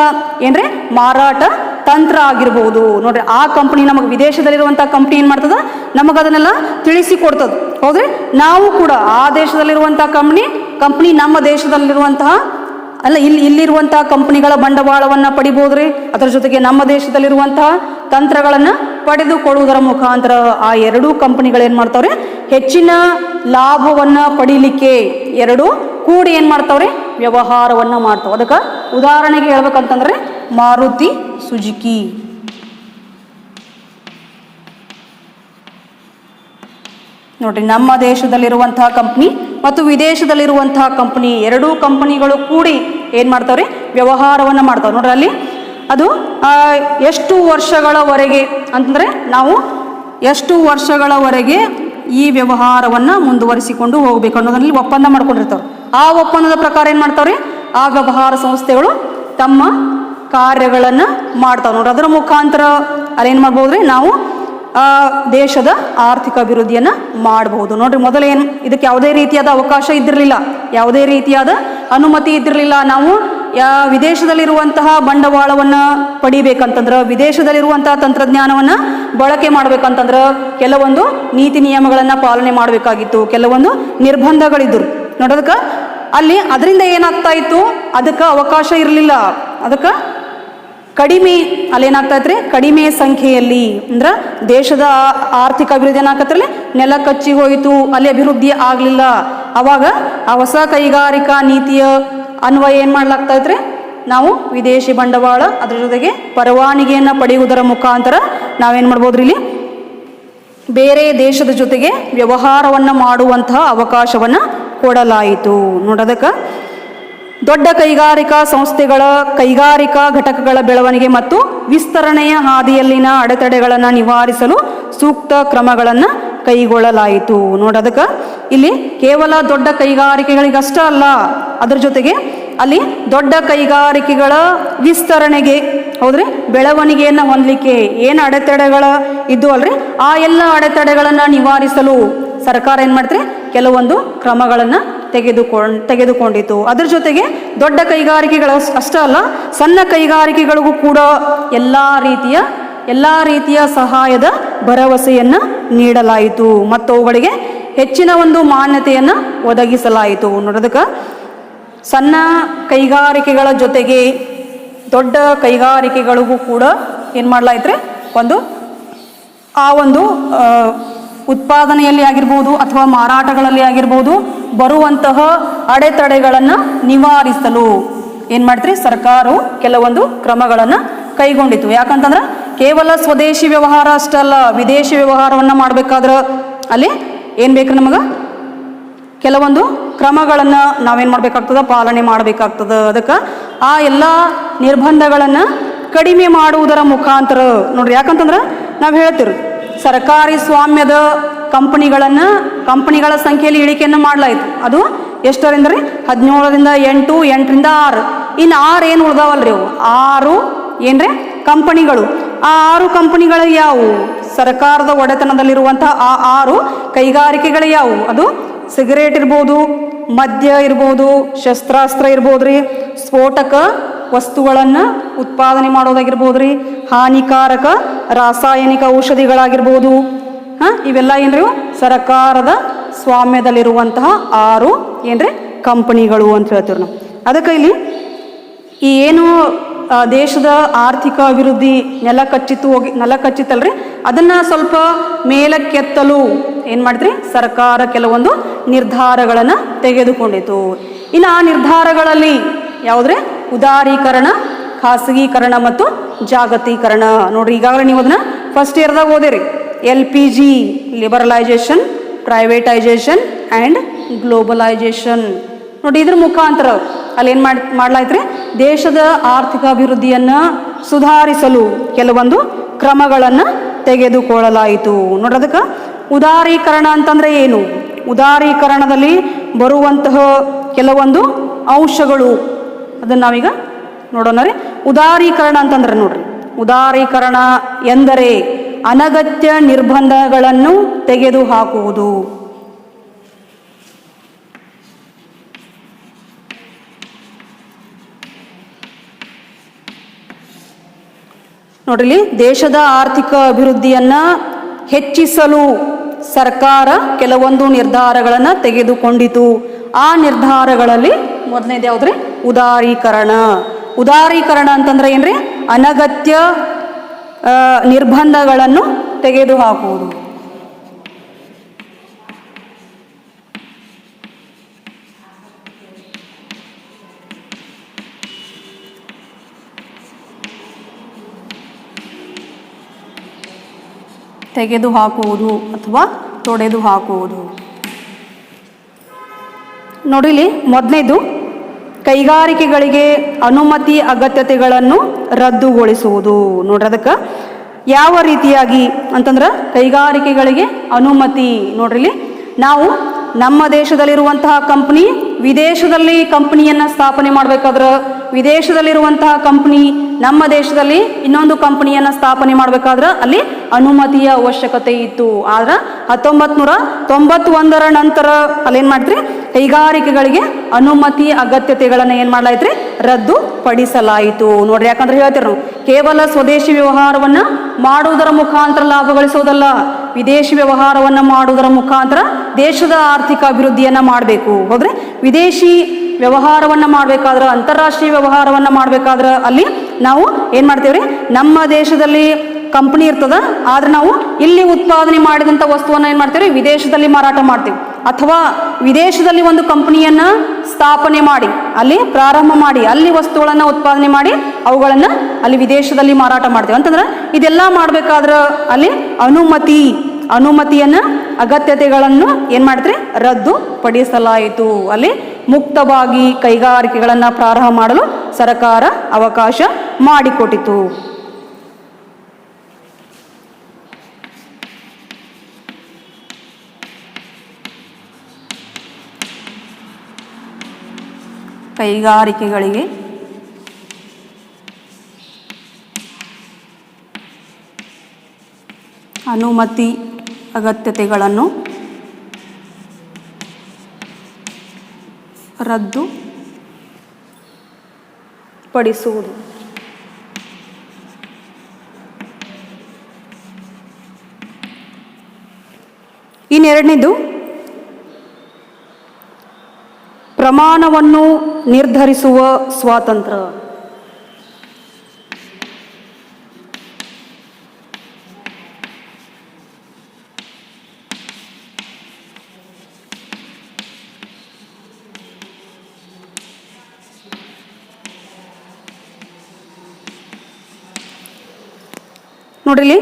ಏನ್ರಿ ಮಾರಾಟ ತಂತ್ರ ಆಗಿರ್ಬೋದು. ನೋಡ್ರಿ, ಆ ಕಂಪನಿ ನಮಗೆ ವಿದೇಶದಲ್ಲಿರುವಂತಹ ಕಂಪನಿ ಏನು ಮಾಡ್ತದ ನಮಗೆ ಅದನ್ನೆಲ್ಲ ತಿಳಿಸಿಕೊಡ್ತದೆ. ಹೌದ್ರಿ, ನಾವು ಕೂಡ ಆ ದೇಶದಲ್ಲಿರುವಂತಹ ಕಂಪನಿ ನಮ್ಮ ದೇಶದಲ್ಲಿರುವಂತಹ ಇಲ್ಲಿರುವಂತಹ ಕಂಪನಿಗಳ ಬಂಡವಾಳವನ್ನು ಪಡಿಬೋದ್ರಿ. ಅದರ ಜೊತೆಗೆ ನಮ್ಮ ದೇಶದಲ್ಲಿರುವಂತಹ ತಂತ್ರಗಳನ್ನು ಪಡೆದುಕೊಳ್ಳುವುದರ ಮುಖಾಂತರ ಆ 2 ಕಂಪನಿಗಳು ಏನು ಮಾಡ್ತಾವ್ರಿ ಹೆಚ್ಚಿನ ಲಾಭವನ್ನು ಪಡೀಲಿಕ್ಕೆ 2 ಕೂಡಿ ಏನು ಮಾಡ್ತಾವ್ರಿ ವ್ಯವಹಾರವನ್ನು ಮಾಡ್ತಾವೆ. ಅದಕ್ಕೆ ಉದಾಹರಣೆಗೆ ಹೇಳ್ಬೇಕಂತಂದ್ರೆ ಮಾರುತಿ ಸುಜುಕಿ. ನೋಡ್ರಿ, ನಮ್ಮ ದೇಶದಲ್ಲಿರುವಂತಹ ಕಂಪ್ನಿ ಮತ್ತು ವಿದೇಶದಲ್ಲಿರುವಂತಹ ಕಂಪನಿ 2 ಕಂಪನಿಗಳು ಕೂಡಿ ಏನು ಮಾಡ್ತಾವ್ರಿ ವ್ಯವಹಾರವನ್ನು ಮಾಡ್ತಾವೆ. ನೋಡ್ರಿ, ಅಲ್ಲಿ ಅದು ಎಷ್ಟು ವರ್ಷಗಳವರೆಗೆ ಅಂತಂದರೆ ನಾವು ಎಷ್ಟು ವರ್ಷಗಳವರೆಗೆ ಈ ವ್ಯವಹಾರವನ್ನು ಮುಂದುವರಿಸಿಕೊಂಡು ಹೋಗಬೇಕು ಅನ್ನೋದ್ರಲ್ಲಿ ಒಪ್ಪಂದ ಮಾಡ್ಕೊಂಡಿರ್ತಾವೆ. ಆ ಒಪ್ಪಂದದ ಪ್ರಕಾರ ಏನು ಮಾಡ್ತಾವ್ರಿ ಆ ವ್ಯವಹಾರ ಸಂಸ್ಥೆಗಳು ತಮ್ಮ ಕಾರ್ಯಗಳನ್ನು ಮಾಡ್ತಾವೆ. ನೋಡ್ರಿ, ಅದರ ಮುಖಾಂತರ ಅಲ್ಲೇನು ಮಾಡ್ಬೋದ್ರಿ ನಾವು ದೇಶದ ಆರ್ಥಿಕ ಅಭಿವೃದ್ಧಿಯನ್ನು ಮಾಡಬಹುದು. ನೋಡ್ರಿ, ಮೊದಲೇನು ಇದಕ್ಕೆ ಯಾವುದೇ ರೀತಿಯಾದ ಅವಕಾಶ ಇದ್ದಿರಲಿಲ್ಲ, ಯಾವುದೇ ರೀತಿಯಾದ ಅನುಮತಿ ಇದ್ದಿರಲಿಲ್ಲ. ನಾವು ವಿದೇಶದಲ್ಲಿರುವಂತಹ ಬಂಡವಾಳವನ್ನು ಪಡಿಬೇಕಂತಂದ್ರೆ, ವಿದೇಶದಲ್ಲಿರುವಂತಹ ತಂತ್ರಜ್ಞಾನವನ್ನು ಬಳಕೆ ಮಾಡಬೇಕಂತಂದ್ರೆ ಕೆಲವೊಂದು ನೀತಿ ನಿಯಮಗಳನ್ನು ಪಾಲನೆ ಮಾಡಬೇಕಾಗಿತ್ತು, ಕೆಲವೊಂದು ನಿರ್ಬಂಧಗಳಿದ್ದರು. ನೋಡೋದಕ್ಕೆ ಅದರಿಂದ ಏನಾಗ್ತಾ ಇತ್ತು, ಅದಕ್ಕೆ ಅವಕಾಶ ಇರಲಿಲ್ಲ. ಅದಕ್ಕೆ ಅಲ್ಲೇನಾಗ್ತಾ ಇತ್ರಿ ಕಡಿಮೆ ಸಂಖ್ಯೆಯಲ್ಲಿ ಅಂದ್ರೆ ದೇಶದ ಆರ್ಥಿಕ ಅಭಿವೃದ್ಧಿ ಏನಾಗತ್ತಲ್ಲಿ ನೆಲ ಕಚ್ಚಿ ಹೋಯಿತು, ಅಲ್ಲಿ ಅಭಿವೃದ್ಧಿ ಆಗಲಿಲ್ಲ. ಅವಾಗ ಆ ಹೊಸ ಕೈಗಾರಿಕಾ ನೀತಿಯ ಅನ್ವಯ ಏನು ಮಾಡ್ಲಾಗ್ತಾ ಇತ್ರಿ ನಾವು ವಿದೇಶಿ ಬಂಡವಾಳ ಅದ್ರ ಜೊತೆಗೆ ಪರವಾನಿಗೆಯನ್ನು ಪಡೆಯುವುದರ ಮುಖಾಂತರ ನಾವೇನು ಮಾಡ್ಬೋದ್ರಿ ಇಲ್ಲಿ ಬೇರೆ ದೇಶದ ಜೊತೆಗೆ ವ್ಯವಹಾರವನ್ನು ಮಾಡುವಂತಹ ಅವಕಾಶವನ್ನು ಕೊಡಲಾಯಿತು. ನೋಡೋದಕ್ಕೆ ದೊಡ್ಡ ಕೈಗಾರಿಕಾ ಸಂಸ್ಥೆಗಳ ಕೈಗಾರಿಕಾ ಘಟಕಗಳ ಬೆಳವಣಿಗೆ ಮತ್ತು ವಿಸ್ತರಣೆಯ ಹಾದಿಯಲ್ಲಿನ ಅಡೆತಡೆಗಳನ್ನು ನಿವಾರಿಸಲು ಸೂಕ್ತ ಕ್ರಮಗಳನ್ನು ಕೈಗೊಳ್ಳಲಾಯಿತು. ನೋಡೋದಕ್ಕೆ ಇಲ್ಲಿ ಕೇವಲ ದೊಡ್ಡ ಕೈಗಾರಿಕೆಗಳಿಗಷ್ಟೇ ಅಲ್ಲ, ಅದರ ಜೊತೆಗೆ ಅಲ್ಲಿ ದೊಡ್ಡ ಕೈಗಾರಿಕೆಗಳ ವಿಸ್ತರಣೆಗೆ ಹೌದ್ರಿ ಬೆಳವಣಿಗೆಯನ್ನು ಹೊಂದಲಿಕ್ಕೆ ಏನು ಅಡೆತಡೆಗಳ ಇದ್ದು ಅಲ್ರಿ ಆ ಎಲ್ಲ ಅಡೆತಡೆಗಳನ್ನು ನಿವಾರಿಸಲು ಸರ್ಕಾರ ಏನು ಮಾಡ್ತೀರಿ ಕೆಲವೊಂದು ಕ್ರಮಗಳನ್ನು ತೆಗೆದುಕೊಂಡಿತು. ಅದರ ಜೊತೆಗೆ ದೊಡ್ಡ ಕೈಗಾರಿಕೆಗಳು ಅಷ್ಟೇ ಅಲ್ಲ, ಸಣ್ಣ ಕೈಗಾರಿಕೆಗಳಿಗೂ ಕೂಡ ಎಲ್ಲ ರೀತಿಯ ಸಹಾಯದ ಭರವಸೆಯನ್ನು ನೀಡಲಾಯಿತು ಮತ್ತು ಅವುಗಳಿಗೆ ಹೆಚ್ಚಿನ ಒಂದು ಮಾನ್ಯತೆಯನ್ನು ಒದಗಿಸಲಾಯಿತು. ನೋಡೋದಕ್ಕೆ ಸಣ್ಣ ಕೈಗಾರಿಕೆಗಳ ಜೊತೆಗೆ ದೊಡ್ಡ ಕೈಗಾರಿಕೆಗಳಿಗೂ ಕೂಡ ಏನು ಮಾಡಲಾಯ್ತು ಒಂದು ಉತ್ಪಾದನೆಯಲ್ಲಿ ಆಗಿರ್ಬೋದು ಅಥವಾ ಮಾರಾಟಗಳಲ್ಲಿ ಆಗಿರ್ಬೋದು ಬರುವಂತಹ ಅಡೆತಡೆಗಳನ್ನು ನಿವಾರಿಸಲು ಏನು ಮಾಡ್ತೀರಿ ಸರ್ಕಾರವು ಕೆಲವೊಂದು ಕ್ರಮಗಳನ್ನು ಕೈಗೊಂಡಿತು. ಯಾಕಂತಂದ್ರೆ ಕೇವಲ ಸ್ವದೇಶಿ ವ್ಯವಹಾರ ಅಷ್ಟಲ್ಲ, ವಿದೇಶಿ ವ್ಯವಹಾರವನ್ನು ಮಾಡಬೇಕಾದ್ರೆ ಅಲ್ಲಿ ಏನು ಬೇಕು ನಮಗೆ ಕೆಲವೊಂದು ಕ್ರಮಗಳನ್ನು ನಾವೇನು ಮಾಡಬೇಕಾಗ್ತದೆ, ಪಾಲನೆ ಮಾಡಬೇಕಾಗ್ತದೆ. ಅದಕ್ಕೆ ಆ ಎಲ್ಲ ನಿರ್ಬಂಧಗಳನ್ನು ಕಡಿಮೆ ಮಾಡುವುದರ ಮುಖಾಂತರ ನೋಡ್ರಿ, ಯಾಕಂತಂದ್ರೆ ನಾವು ಹೇಳ್ತೀವಿ ಸರ್ಕಾರಿ ಸ್ವಾಮ್ಯದ ಕಂಪನಿಗಳ ಸಂಖ್ಯೆಯಲ್ಲಿ ಇಳಿಕೆಯನ್ನು ಮಾಡಲಾಯಿತು. ಅದು ಎಷ್ಟರಿಂದ ರೀ? 17ರಿಂದ 8, 8ರಿಂದ 6. ಇನ್ನು 6 ಏನು ಉಳ್ದಾವಲ್ರಿ? ಅವು 6 ಏನ್ರಿ ಕಂಪನಿಗಳು. ಆ 6 ಕಂಪನಿಗಳು ಯಾವುವು? ಸರ್ಕಾರದ ಒಡೆತನದಲ್ಲಿರುವಂತಹ ಆ 6 ಕೈಗಾರಿಕೆಗಳು ಯಾವುವು? ಅದು ಸಿಗರೇಟ್ ಇರ್ಬೋದು, ಮದ್ಯ ಇರ್ಬೋದು, ಶಸ್ತ್ರಾಸ್ತ್ರ ಇರ್ಬೋದು ರೀ, ಸ್ಫೋಟಕ ವಸ್ತುಗಳನ್ನು ಉತ್ಪಾದನೆ ಮಾಡೋದಾಗಿರ್ಬೋದು ರೀ, ಹಾನಿಕಾರಕ ರಾಸಾಯನಿಕ ಔಷಧಿಗಳಾಗಿರ್ಬೋದು. ಇವೆಲ್ಲ ಏನ್ರಿ ಸರ್ಕಾರದ ಸ್ವಾಮ್ಯದಲ್ಲಿರುವಂತಹ 6 ಏನ್ರಿ ಕಂಪನಿಗಳು ಅಂತ ಹೇಳ್ತೀವಿ ನಾವು. ಅದಕ್ಕೆ ಇಲ್ಲಿ ಈ ಏನು ದೇಶದ ಆರ್ಥಿಕ ಅಭಿವೃದ್ಧಿ ನೆಲ ಕಚ್ಚಿತ್ತಲ್ರಿ, ಅದನ್ನು ಸ್ವಲ್ಪ ಮೇಲಕ್ಕೆತ್ತಲು ಏನು ಮಾಡಿದ್ರಿ? ಸರ್ಕಾರ ಕೆಲವೊಂದು ನಿರ್ಧಾರಗಳನ್ನು ತೆಗೆದುಕೊಂಡಿತು. ಇನ್ನು ಆ ನಿರ್ಧಾರಗಳಲ್ಲಿ ಯಾವುದ್ರಿ? ಉದಾರೀಕರಣ, ಖಾಸಗೀಕರಣ ಮತ್ತು ಜಾಗತೀಕರಣ. ನೋಡ್ರಿ, ಈಗಾಗಲೇ ನೀವು ಅದನ್ನ ಫಸ್ಟ್ ಇಯರ್ದಾಗ ಓದಿರಿ. LPG liberalisation, privatisation and globalisation. ನೋಡಿ, ಇದ್ರ ಮುಖಾಂತರ ಅಲ್ಲಿ ಏನು ಮಾಡ್ಲಾಯ್ತ್ರಿ? ದೇಶದ ಆರ್ಥಿಕ ಅಭಿವೃದ್ಧಿಯನ್ನು ಸುಧಾರಿಸಲು ಕೆಲವೊಂದು ಕ್ರಮಗಳನ್ನು ತೆಗೆದುಕೊಳ್ಳಲಾಯಿತು. ನೋಡ್ರಿ, ಅದಕ್ಕೆ ಉದಾರೀಕರಣ ಅಂತಂದ್ರೆ ಏನು? ಉದಾರೀಕರಣದಲ್ಲಿ ಬರುವಂತಹ ಕೆಲವೊಂದು ಅಂಶಗಳು ಅದನ್ನು ನಾವೀಗ ನೋಡೋಣ ರೀ. ಉದಾರೀಕರಣ ಅಂತಂದ್ರೆ ನೋಡ್ರಿ, ಉದಾರೀಕರಣ ಎಂದರೆ ಅನಗತ್ಯ ನಿರ್ಬಂಧಗಳನ್ನು ತೆಗೆದುಹಾಕುವುದು. ನೋಡ್ರಿ, ದೇಶದ ಆರ್ಥಿಕ ಅಭಿವೃದ್ಧಿಯನ್ನು ಹೆಚ್ಚಿಸಲು ಸರ್ಕಾರ ಕೆಲವೊಂದು ನಿರ್ಧಾರಗಳನ್ನು ತೆಗೆದುಕೊಂಡಿತು. ಆ ನಿರ್ಧಾರಗಳಲ್ಲಿ ಮೊದಲನೇದು ಯಾವುದ್ರಿ? ಉದಾರೀಕರಣ. ಉದಾರೀಕರಣ ಅಂತಂದ್ರೆ ಏನ್ರಿ? ಅನಗತ್ಯ ನಿರ್ಬಂಧಗಳನ್ನು ತೆಗೆದುಹಾಕುವುದು. ತೆಗೆದುಹಾಕುವುದು ಅಥವಾ ತೊಡೆದು ಹಾಕುವುದು. ನೋಡಿಲಿ, ಮೊದಲನೇದು ಕೈಗಾರಿಕೆಗಳಿಗೆ ಅನುಮತಿ ಅಗತ್ಯತೆಗಳನ್ನು ರದ್ದುಗೊಳಿಸುವುದು. ನೋಡ್ರಿ, ಅದಕ್ಕೆ ಯಾವ ರೀತಿಯಾಗಿ ಅಂತಂದ್ರೆ ಕೈಗಾರಿಕೆಗಳಿಗೆ ಅನುಮತಿ. ನೋಡ್ರಿ, ನಾವು ನಮ್ಮ ದೇಶದಲ್ಲಿರುವಂತಹ ಕಂಪ್ನಿ ವಿದೇಶದಲ್ಲಿ ಕಂಪ್ನಿಯನ್ನು ಸ್ಥಾಪನೆ ಮಾಡಬೇಕಾದ್ರೆ, ವಿದೇಶದಲ್ಲಿರುವಂತಹ ಕಂಪ್ನಿ ನಮ್ಮ ದೇಶದಲ್ಲಿ ಇನ್ನೊಂದು ಕಂಪನಿಯನ್ನು ಸ್ಥಾಪನೆ ಮಾಡಬೇಕಾದ್ರೆ ಅಲ್ಲಿ ಅನುಮತಿಯ ಅವಶ್ಯಕತೆ ಇತ್ತು. ಆದ್ರೆ 1991 ನಂತರ ಅಲ್ಲೇನು ಮಾಡಿದ್ರಿ? ಕೈಗಾರಿಕೆಗಳಿಗೆ ಅನುಮತಿ ಅಗತ್ಯತೆಗಳನ್ನು ಏನು ಮಾಡಲಾಯ್ತ್ರಿ? ರದ್ದು ಪಡಿಸಲಾಯಿತು. ನೋಡ್ರಿ, ಯಾಕಂದ್ರೆ ಹೇಳ್ತೀರಿ ನಾವು ಕೇವಲ ಸ್ವದೇಶಿ ವ್ಯವಹಾರವನ್ನು ಮಾಡುವುದರ ಮುಖಾಂತರ ಲಾಭ ಗಳಿಸೋದಲ್ಲ, ವಿದೇಶಿ ವ್ಯವಹಾರವನ್ನು ಮಾಡುವುದರ ಮುಖಾಂತರ ದೇಶದ ಆರ್ಥಿಕ ಅಭಿವೃದ್ಧಿಯನ್ನು ಮಾಡಬೇಕು. ಹೌದ್ರಿ, ವಿದೇಶಿ ವ್ಯವಹಾರವನ್ನು ಮಾಡಬೇಕಾದ್ರೆ, ಅಂತಾರಾಷ್ಟ್ರೀಯ ವ್ಯವಹಾರವನ್ನು ಮಾಡಬೇಕಾದ್ರೆ ಅಲ್ಲಿ ನಾವು ಏನು ಮಾಡ್ತೇವ್ರಿ? ನಮ್ಮ ದೇಶದಲ್ಲಿ ಕಂಪನಿ ಇರ್ತದ, ಆದ್ರೆ ನಾವು ಇಲ್ಲಿ ಉತ್ಪಾದನೆ ಮಾಡಿದಂಥ ವಸ್ತುವನ್ನು ಏನು ಮಾಡ್ತೀವಿ? ವಿದೇಶದಲ್ಲಿ ಮಾರಾಟ ಮಾಡ್ತೀವಿ. ಅಥವಾ ವಿದೇಶದಲ್ಲಿ ಒಂದು ಕಂಪನಿಯನ್ನು ಸ್ಥಾಪನೆ ಮಾಡಿ ಅಲ್ಲಿ ಪ್ರಾರಂಭ ಮಾಡಿ ಅಲ್ಲಿ ವಸ್ತುಗಳನ್ನು ಉತ್ಪಾದನೆ ಮಾಡಿ ಅವುಗಳನ್ನು ಅಲ್ಲಿ ವಿದೇಶದಲ್ಲಿ ಮಾರಾಟ ಮಾಡ್ತೀವಿ. ಅಂತಂದ್ರೆ ಇದೆಲ್ಲ ಮಾಡಬೇಕಾದ್ರೆ ಅಲ್ಲಿ ಅನುಮತಿಯನ್ನು ಅಗತ್ಯತೆಗಳನ್ನು ಏನು ಮಾಡಿದ್ರಿ? ರದ್ದು ಪಡಿಸಲಾಯಿತು. ಅಲ್ಲಿ ಮುಕ್ತವಾಗಿ ಕೈಗಾರಿಕೆಗಳನ್ನು ಪ್ರಾರಂಭ ಮಾಡಲು ಸರ್ಕಾರ ಅವಕಾಶ ಮಾಡಿಕೊಟ್ಟಿತು. ಕೈಗಾರಿಕೆಗಳಿಗೆ ಅನುಮತಿ ಅಗತ್ಯತೆಗಳನ್ನು ರದ್ದು ಪಡಿಸುವುದು. ಇನ್ನೆರಡನೇದು ಪ್ರಮಾಣವನ್ನು ನಿರ್ಧರಿಸುವ ಸ್ವಾತಂತ್ರ್ಯ. ನೋಡ್ರಿ,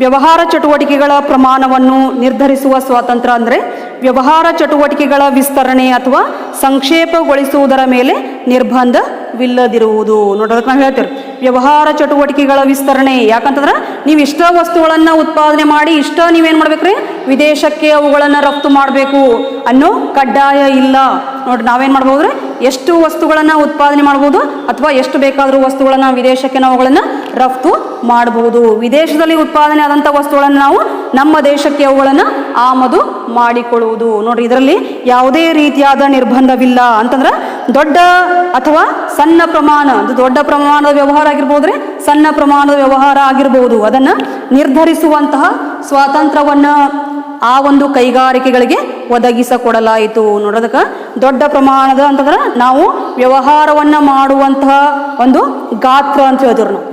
ವ್ಯವಹಾರ ಚಟುವಟಿಕೆಗಳ ಪ್ರಮಾಣವನ್ನು ನಿರ್ಧರಿಸುವ ಸ್ವಾತಂತ್ರ್ಯ ಅಂದರೆ ವ್ಯವಹಾರ ಚಟುವಟಿಕೆಗಳ ವಿಸ್ತರಣೆ ಅಥವಾ ಸಂಕ್ಷೇಪಗೊಳಿಸುವುದರ ಮೇಲೆ ನಿರ್ಬಂಧವಿಲ್ಲದಿರುವುದು. ನೋಡಿ ಅದಕ್ಕೆ ನಾವು ಹೇಳ್ತೇವೆ ವ್ಯವಹಾರ ಚಟುವಟಿಕೆಗಳ ವಿಸ್ತರಣೆ. ಯಾಕಂತಂದ್ರೆ ನೀವು ಇಷ್ಟ ವಸ್ತುಗಳನ್ನು ಉತ್ಪಾದನೆ ಮಾಡಿ ಇಷ್ಟ ನೀವೇನು ಮಾಡ್ಬೇಕ್ರಿ ವಿದೇಶಕ್ಕೆ ಅವುಗಳನ್ನು ರಫ್ತು ಮಾಡಬೇಕು ಅನ್ನೋ ಕಡ್ಡಾಯ ಇಲ್ಲ. ನೋಡಿ ನಾವೇನು ಮಾಡ್ಬೋದ್ರಿ ಎಷ್ಟು ವಸ್ತುಗಳನ್ನು ಉತ್ಪಾದನೆ ಮಾಡ್ಬೋದು ಅಥವಾ ಎಷ್ಟು ಬೇಕಾದರೂ ವಸ್ತುಗಳನ್ನು ವಿದೇಶಕ್ಕೆ ನಾವುಗಳನ್ನು ರಫ್ತು ಮಾಡಬಹುದು. ವಿದೇಶದಲ್ಲಿ ಉತ್ಪಾದನೆ ಆದಂಥ ವಸ್ತುಗಳನ್ನು ನಾವು ನಮ್ಮ ದೇಶಕ್ಕೆ ಅವುಗಳನ್ನು ಆಮದು ಮಾಡಿಕೊಳ್ಳುವುದು. ನೋಡ್ರಿ ಇದರಲ್ಲಿ ಯಾವುದೇ ರೀತಿಯಾದ ನಿರ್ಬಂಧವಿಲ್ಲ. ಅಂತಂದ್ರೆ ದೊಡ್ಡ ಅಥವಾ ಸಣ್ಣ ಪ್ರಮಾಣ, ದೊಡ್ಡ ಪ್ರಮಾಣದ ವ್ಯವಹಾರ ಆಗಿರ್ಬೋದ್ರಿ ಸಣ್ಣ ಪ್ರಮಾಣದ ವ್ಯವಹಾರ ಆಗಿರ್ಬೋದು, ಅದನ್ನ ನಿರ್ಧರಿಸುವಂತಹ ಸ್ವಾತಂತ್ರ್ಯವನ್ನ ಆ ಒಂದು ಕೈಗಾರಿಕೆಗಳಿಗೆ ಒದಗಿಸಿಕೊಡಲಾಯಿತು. ನೋಡೋದಕ್ಕೆ ದೊಡ್ಡ ಪ್ರಮಾಣದ ಅಂತಂದ್ರೆ ನಾವು ವ್ಯವಹಾರವನ್ನ ಮಾಡುವಂತಹ ಒಂದು ಗಾತ್ರ ಅಂತ ಹೇಳ್ತೀವಿ ನಾವು.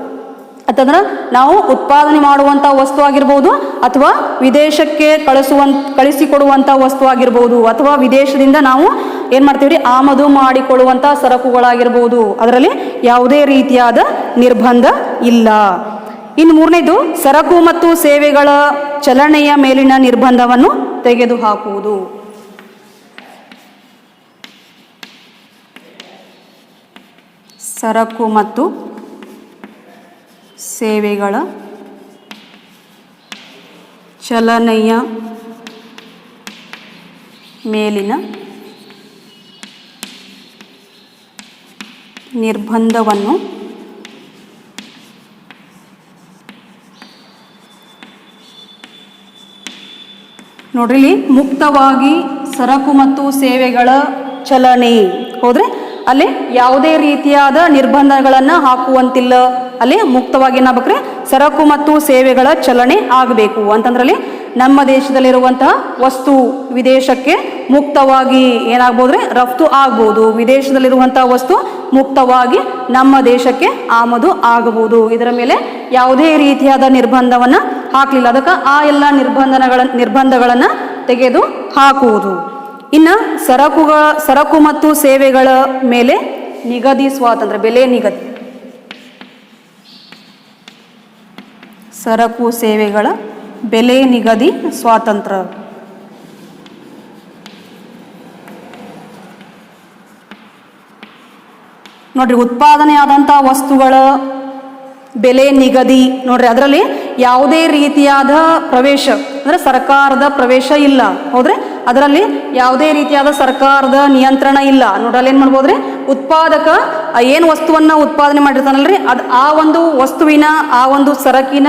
ಅಂತಂದ್ರೆ ನಾವು ಉತ್ಪಾದನೆ ಮಾಡುವಂಥ ವಸ್ತು ಆಗಿರ್ಬೋದು ಅಥವಾ ವಿದೇಶಕ್ಕೆ ಕಳಿಸಿಕೊಡುವಂಥ ವಸ್ತು ಆಗಿರ್ಬೋದು ಅಥವಾ ವಿದೇಶದಿಂದ ನಾವು ಏನು ಮಾಡ್ತೀವಿ ಆಮದು ಮಾಡಿಕೊಳ್ಳುವಂಥ ಸರಕುಗಳಾಗಿರ್ಬೋದು, ಅದರಲ್ಲಿ ಯಾವುದೇ ರೀತಿಯಾದ ನಿರ್ಬಂಧ ಇಲ್ಲ. ಇನ್ನು ಮೂರನೇದು ಸರಕು ಮತ್ತು ಸೇವೆಗಳ ಚಲನೆಯ ಮೇಲಿನ ನಿರ್ಬಂಧವನ್ನು ತೆಗೆದುಹಾಕುವುದು. ಸರಕು ಮತ್ತು ಸೇವೆಗಳ ಚಲನೆಯ ಮೇಲಿನ ನಿರ್ಬಂಧವನ್ನು ನೋಡ್ರಿ ಇಲ್ಲಿ ಮುಕ್ತವಾಗಿ ಸರಕು ಮತ್ತು ಸೇವೆಗಳ ಚಲನೆ ಹೋದ್ರೆ ಅಲ್ಲಿ ಯಾವುದೇ ರೀತಿಯಾದ ನಿರ್ಬಂಧಗಳನ್ನು ಹಾಕುವಂತಿಲ್ಲ. ಅಲ್ಲಿ ಮುಕ್ತವಾಗಿ ಏನಾಗಬೇಕ್ರಿ ಸರಕು ಮತ್ತು ಸೇವೆಗಳ ಚಲನೆ ಆಗಬೇಕು. ಅಂತಂದ್ರಲ್ಲಿ ನಮ್ಮ ದೇಶದಲ್ಲಿರುವಂತಹ ವಸ್ತು ವಿದೇಶಕ್ಕೆ ಮುಕ್ತವಾಗಿ ಏನಾಗ್ಬೋದ್ರಿ ರಫ್ತು ಆಗ್ಬೋದು, ವಿದೇಶದಲ್ಲಿರುವಂತಹ ವಸ್ತು ಮುಕ್ತವಾಗಿ ನಮ್ಮ ದೇಶಕ್ಕೆ ಆಮದು ಆಗಬಹುದು. ಇದರ ಮೇಲೆ ಯಾವುದೇ ರೀತಿಯಾದ ನಿರ್ಬಂಧವನ್ನು ಹಾಕಲಿಲ್ಲ. ಅದಕ್ಕೆ ಆ ಎಲ್ಲ ನಿರ್ಬಂಧಗಳನ್ನು ತೆಗೆದು ಹಾಕುವುದು. ಇನ್ನು ಸರಕು ಮತ್ತು ಸೇವೆಗಳ ಮೇಲೆ ನಿಗದಿ ಸ್ವಾತಂತ್ರ್ಯ, ಬೆಲೆ ನಿಗದಿ. ಸರಕು ಸೇವೆಗಳ ಬೆಲೆ ನಿಗದಿ ಸ್ವಾತಂತ್ರ್ಯ. ನೋಡ್ರಿ ಉತ್ಪಾದನೆ ಆದಂಥ ವಸ್ತುಗಳ ಬೆಲೆ ನಿಗದಿ ನೋಡ್ರಿ ಅದರಲ್ಲಿ ಯಾವುದೇ ರೀತಿಯಾದ ಪ್ರವೇಶ ಅಂದ್ರೆ ಸರ್ಕಾರದ ಪ್ರವೇಶ ಇಲ್ಲ. ಹೌದ್ರಿ ಅದರಲ್ಲಿ ಯಾವುದೇ ರೀತಿಯಾದ ಸರ್ಕಾರದ ನಿಯಂತ್ರಣ ಇಲ್ಲ. ನೋಡ್ರಲ್ಲಿ ಏನ್ ಮಾಡ್ಬೋದ್ರಿ ಉತ್ಪಾದಕ ಏನು ವಸ್ತುವನ್ನ ಉತ್ಪಾದನೆ ಮಾಡಿರ್ತಾನಲ್ರಿ ಆ ಒಂದು ವಸ್ತುವಿನ ಆ ಒಂದು ಸರಕಿನ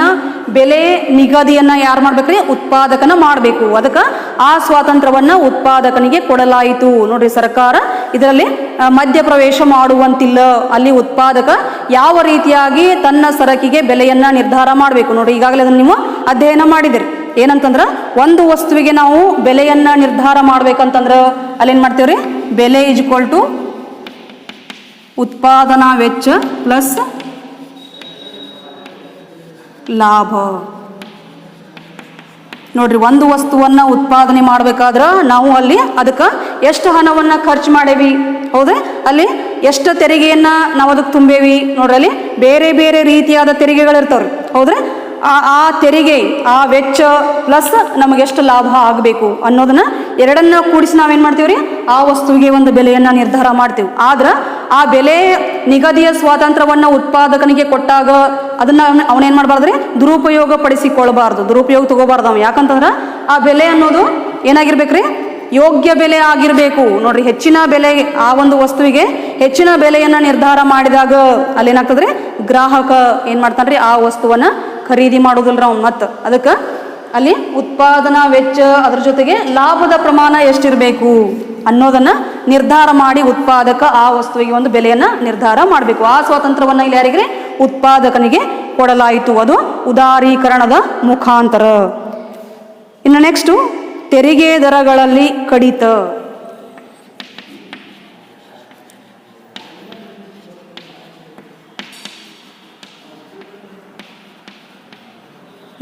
ಬೆಲೆ ನಿಗದಿಯನ್ನ ಯಾರು ಮಾಡ್ಬೇಕ್ರಿ ಉತ್ಪಾದಕನ ಮಾಡಬೇಕು. ಅದಕ್ಕೆ ಆ ಸ್ವಾತಂತ್ರ್ಯವನ್ನ ಉತ್ಪಾದಕನಿಗೆ ಕೊಡಲಾಯಿತು. ನೋಡ್ರಿ ಸರ್ಕಾರ ಇದರಲ್ಲಿ ಮಧ್ಯಪ್ರವೇಶ ಮಾಡುವಂತಿಲ್ಲ. ಅಲ್ಲಿ ಉತ್ಪಾದಕ ಯಾವ ರೀತಿಯಾಗಿ ತನ್ನ ಸರಕಿಗೆ ಬೆಲೆಯನ್ನ ನಿರ್ಧಾರ ಮಾಡಬೇಕು. ನೋಡಿ ಈಗಾಗಲೇ ಅದನ್ನು ನೀವು ಅಧ್ಯಯನ ಮಾಡಿದಿರಿ. ಏನಂತಂದ್ರ ಒಂದು ವಸ್ತುವಿಗೆ ನಾವು ಬೆಲೆಯನ್ನ ನಿರ್ಧಾರ ಮಾಡ್ಬೇಕಂತಂದ್ರ ಅಲ್ಲೇನ್ ಮಾಡ್ತೇವ್ರಿ ಬೆಲೆ ಈಕ್ವಲ್ ಟು ಉತ್ಪಾದನಾ ವೆಚ್ಚ ಪ್ಲಸ್ ಲಾಭ. ನೋಡ್ರಿ ಒಂದು ವಸ್ತುವನ್ನ ಉತ್ಪಾದನೆ ಮಾಡ್ಬೇಕಾದ್ರ ನಾವು ಅಲ್ಲಿ ಅದಕ್ಕೆ ಎಷ್ಟು ಹಣವನ್ನ ಖರ್ಚು ಮಾಡೇವಿ, ಹೌದ್ರಿ ಅಲ್ಲಿ ಎಷ್ಟು ತೆರಿಗೆಯನ್ನ ನಾವು ಅದಕ್ಕೆ ತುಂಬೇವಿ. ನೋಡ್ರಿ ಅಲ್ಲಿ ಬೇರೆ ಬೇರೆ ರೀತಿಯಾದ ತೆರಿಗೆಗಳಿರ್ತಾವ್ರಿ. ಹೌದ್ರಿ ಆ ತೆರಿಗೆ ಆ ವೆಚ್ಚ ಪ್ಲಸ್ ನಮಗೆಷ್ಟು ಲಾಭ ಆಗಬೇಕು ಅನ್ನೋದನ್ನ ಎರಡನ್ನ ಕೂಡಿಸಿ ನಾವೇನ್ ಮಾಡ್ತೀವ್ರಿ ಆ ವಸ್ತುವಿಗೆ ಒಂದು ಬೆಲೆಯನ್ನ ನಿರ್ಧಾರ ಮಾಡ್ತೀವಿ. ಆದ್ರ ಆ ಬೆಲೆ ನಿಗದಿಯ ಸ್ವಾತಂತ್ರ್ಯವನ್ನ ಉತ್ಪಾದಕನಿಗೆ ಕೊಟ್ಟಾಗ ಅದನ್ನ ಅವನೇನ್ ಮಾಡಬಾರ್ದ್ರಿ ದುರುಪಯೋಗ ಪಡಿಸಿಕೊಳ್ಬಾರ್ದು, ದುರುಪಯೋಗ ತಗೋಬಾರ್ದು ಅವ. ಯಾಕಂತಂದ್ರ ಆ ಬೆಲೆ ಅನ್ನೋದು ಏನಾಗಿರ್ಬೇಕ್ರಿ ಯೋಗ್ಯ ಬೆಲೆ ಆಗಿರ್ಬೇಕು. ನೋಡ್ರಿ ಹೆಚ್ಚಿನ ಬೆಲೆ ಆ ಒಂದು ವಸ್ತುವಿಗೆ ಹೆಚ್ಚಿನ ಬೆಲೆಯನ್ನ ನಿರ್ಧಾರ ಮಾಡಿದಾಗ ಅಲ್ಲಿ ಏನಾಗ್ತದ್ರಿ ಗ್ರಾಹಕ ಏನ್ ಮಾಡ್ತಾನ್ರಿ ಆ ವಸ್ತುವನ್ನ ಖರೀದಿ ಮಾಡೋದಿಲ್ಲ ನಾವು. ಮತ್ತ ಅದಕ್ಕೆ ಅಲ್ಲಿ ಉತ್ಪಾದನಾ ವೆಚ್ಚ ಅದ್ರ ಜೊತೆಗೆ ಲಾಭದ ಪ್ರಮಾಣ ಎಷ್ಟಿರಬೇಕು ಅನ್ನೋದನ್ನ ನಿರ್ಧಾರ ಮಾಡಿ ಉತ್ಪಾದಕ ಆ ವಸ್ತುವಿಗೆ ಒಂದು ಬೆಲೆಯನ್ನ ನಿರ್ಧಾರ ಮಾಡಬೇಕು. ಆ ಸ್ವಾತಂತ್ರ್ಯವನ್ನ ಇಲ್ಲಿ ಯಾರಿಗೆ ಉತ್ಪಾದಕನಿಗೆ ಕೊಡಲಾಯಿತು. ಅದು ಉದಾರೀಕರಣದ ಮುಖಾಂತರ. ಇನ್ನು ನೆಕ್ಸ್ಟ್ ತೆರಿಗೆ ದರಗಳಲ್ಲಿ ಕಡಿತ.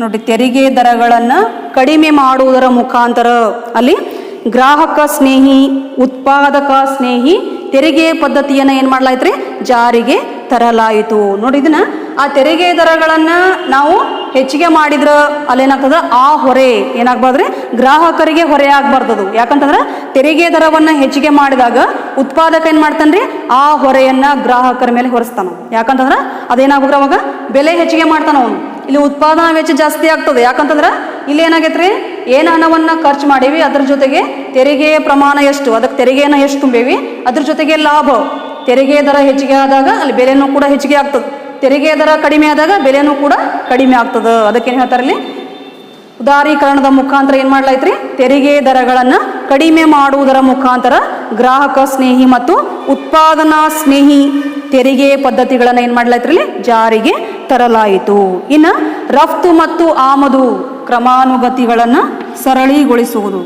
ನೋಡಿ ತೆರಿಗೆ ದರಗಳನ್ನು ಕಡಿಮೆ ಮಾಡುವುದರ ಮುಖಾಂತರ ಅಲ್ಲಿ ಗ್ರಾಹಕ ಸ್ನೇಹಿ ಉತ್ಪಾದಕ ಸ್ನೇಹಿ ತೆರಿಗೆ ಪದ್ಧತಿಯನ್ನು ಏನು ಮಾಡಲಾಯ್ತು ಜಾರಿಗೆ ತರಲಾಯಿತು. ನೋಡಿ ಇದನ್ನ ಆ ತೆರಿಗೆ ದರಗಳನ್ನು ನಾವು ಹೆಚ್ಚಿಗೆ ಮಾಡಿದ್ರೆ ಅಲ್ಲೇನಾಗ್ತದೆ, ಆ ಹೊರೆ ಏನಾಗ್ಬಾರ್ದ್ರಿ, ಗ್ರಾಹಕರಿಗೆ ಹೊರೆ ಆಗ್ಬಾರ್ದು. ಯಾಕಂತಂದ್ರೆ ತೆರಿಗೆ ದರವನ್ನು ಹೆಚ್ಚಿಗೆ ಮಾಡಿದಾಗ ಉತ್ಪಾದಕ ಏನು ಮಾಡ್ತಾನ್ರಿ, ಆ ಹೊರೆಯನ್ನು ಗ್ರಾಹಕರ ಮೇಲೆ ಹೊರಿಸ್ತಾನ. ಯಾಕಂತಂದ್ರೆ ಅದೇನಾಗ್ಬಿಟ್ರೆ ಅವಾಗ ಬೆಲೆ ಹೆಚ್ಚಿಗೆ ಮಾಡ್ತಾನ ಅವನು. ಇಲ್ಲಿ ಉತ್ಪಾದನಾ ವೆಚ್ಚ ಜಾಸ್ತಿ ಆಗ್ತದೆ. ಯಾಕಂತಂದ್ರೆ ಇಲ್ಲಿ ಏನಾಗೈತ್ರಿ, ಏನು ಹಣವನ್ನು ಖರ್ಚು ಮಾಡೀವಿ ಅದ್ರ ಜೊತೆಗೆ ತೆರಿಗೆಯ ಪ್ರಮಾಣ ಎಷ್ಟು, ಅದಕ್ಕೆ ತೆರಿಗೆಯನ್ನು ಎಷ್ಟು ತುಂಬೇವಿ, ಅದ್ರ ಜೊತೆಗೆ ಲಾಭ, ತೆರಿಗೆ ದರ ಹೆಚ್ಚಿಗೆ ಆದಾಗ ಅಲ್ಲಿ ಬೆಲೆನೂ ಕೂಡ ಹೆಚ್ಚಿಗೆ ಆಗ್ತದೆ. ತೆರಿಗೆ ದರ ಕಡಿಮೆ ಆದಾಗ ಬೆಲೆನೂ ಕೂಡ ಕಡಿಮೆ ಆಗ್ತದೆ. ಅದಕ್ಕೇನು ಹೇಳ್ತಾರೆ ಇಲ್ಲಿ, ಉದಾರೀಕರಣದ ಮುಖಾಂತರ ಏನು ಮಾಡ್ಲೈತ್ರಿ, ತೆರಿಗೆ ದರಗಳನ್ನು ಕಡಿಮೆ ಮಾಡುವುದರ ಮುಖಾಂತರ ಗ್ರಾಹಕ ಸ್ನೇಹಿ ಮತ್ತು ಉತ್ಪಾದನಾ ಸ್ನೇಹಿ ತೆರಿಗೆ ಪದ್ಧತಿಗಳನ್ನು ಏನು ಮಾಡ್ಲೈತ್ರಿ ಇಲ್ಲಿ ಜಾರಿಗೆ ತರಲಾಯಿತು. ಇನ್ನು ರಫ್ತು ಮತ್ತು ಆಮದು ಕ್ರಮಾನುಗತಿಗಳನ್ನು ಸರಳೀಗೊಳಿಸುವುದು.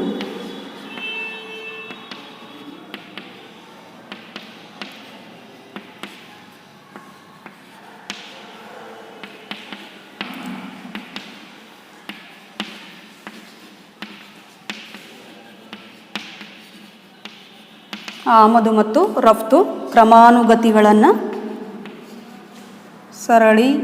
ಆಮದು ಮತ್ತು ರಫ್ತು ಕ್ರಮಾನುಗತಿಗಳನ್ನು ಸರಳೀಕರಿಸಿ.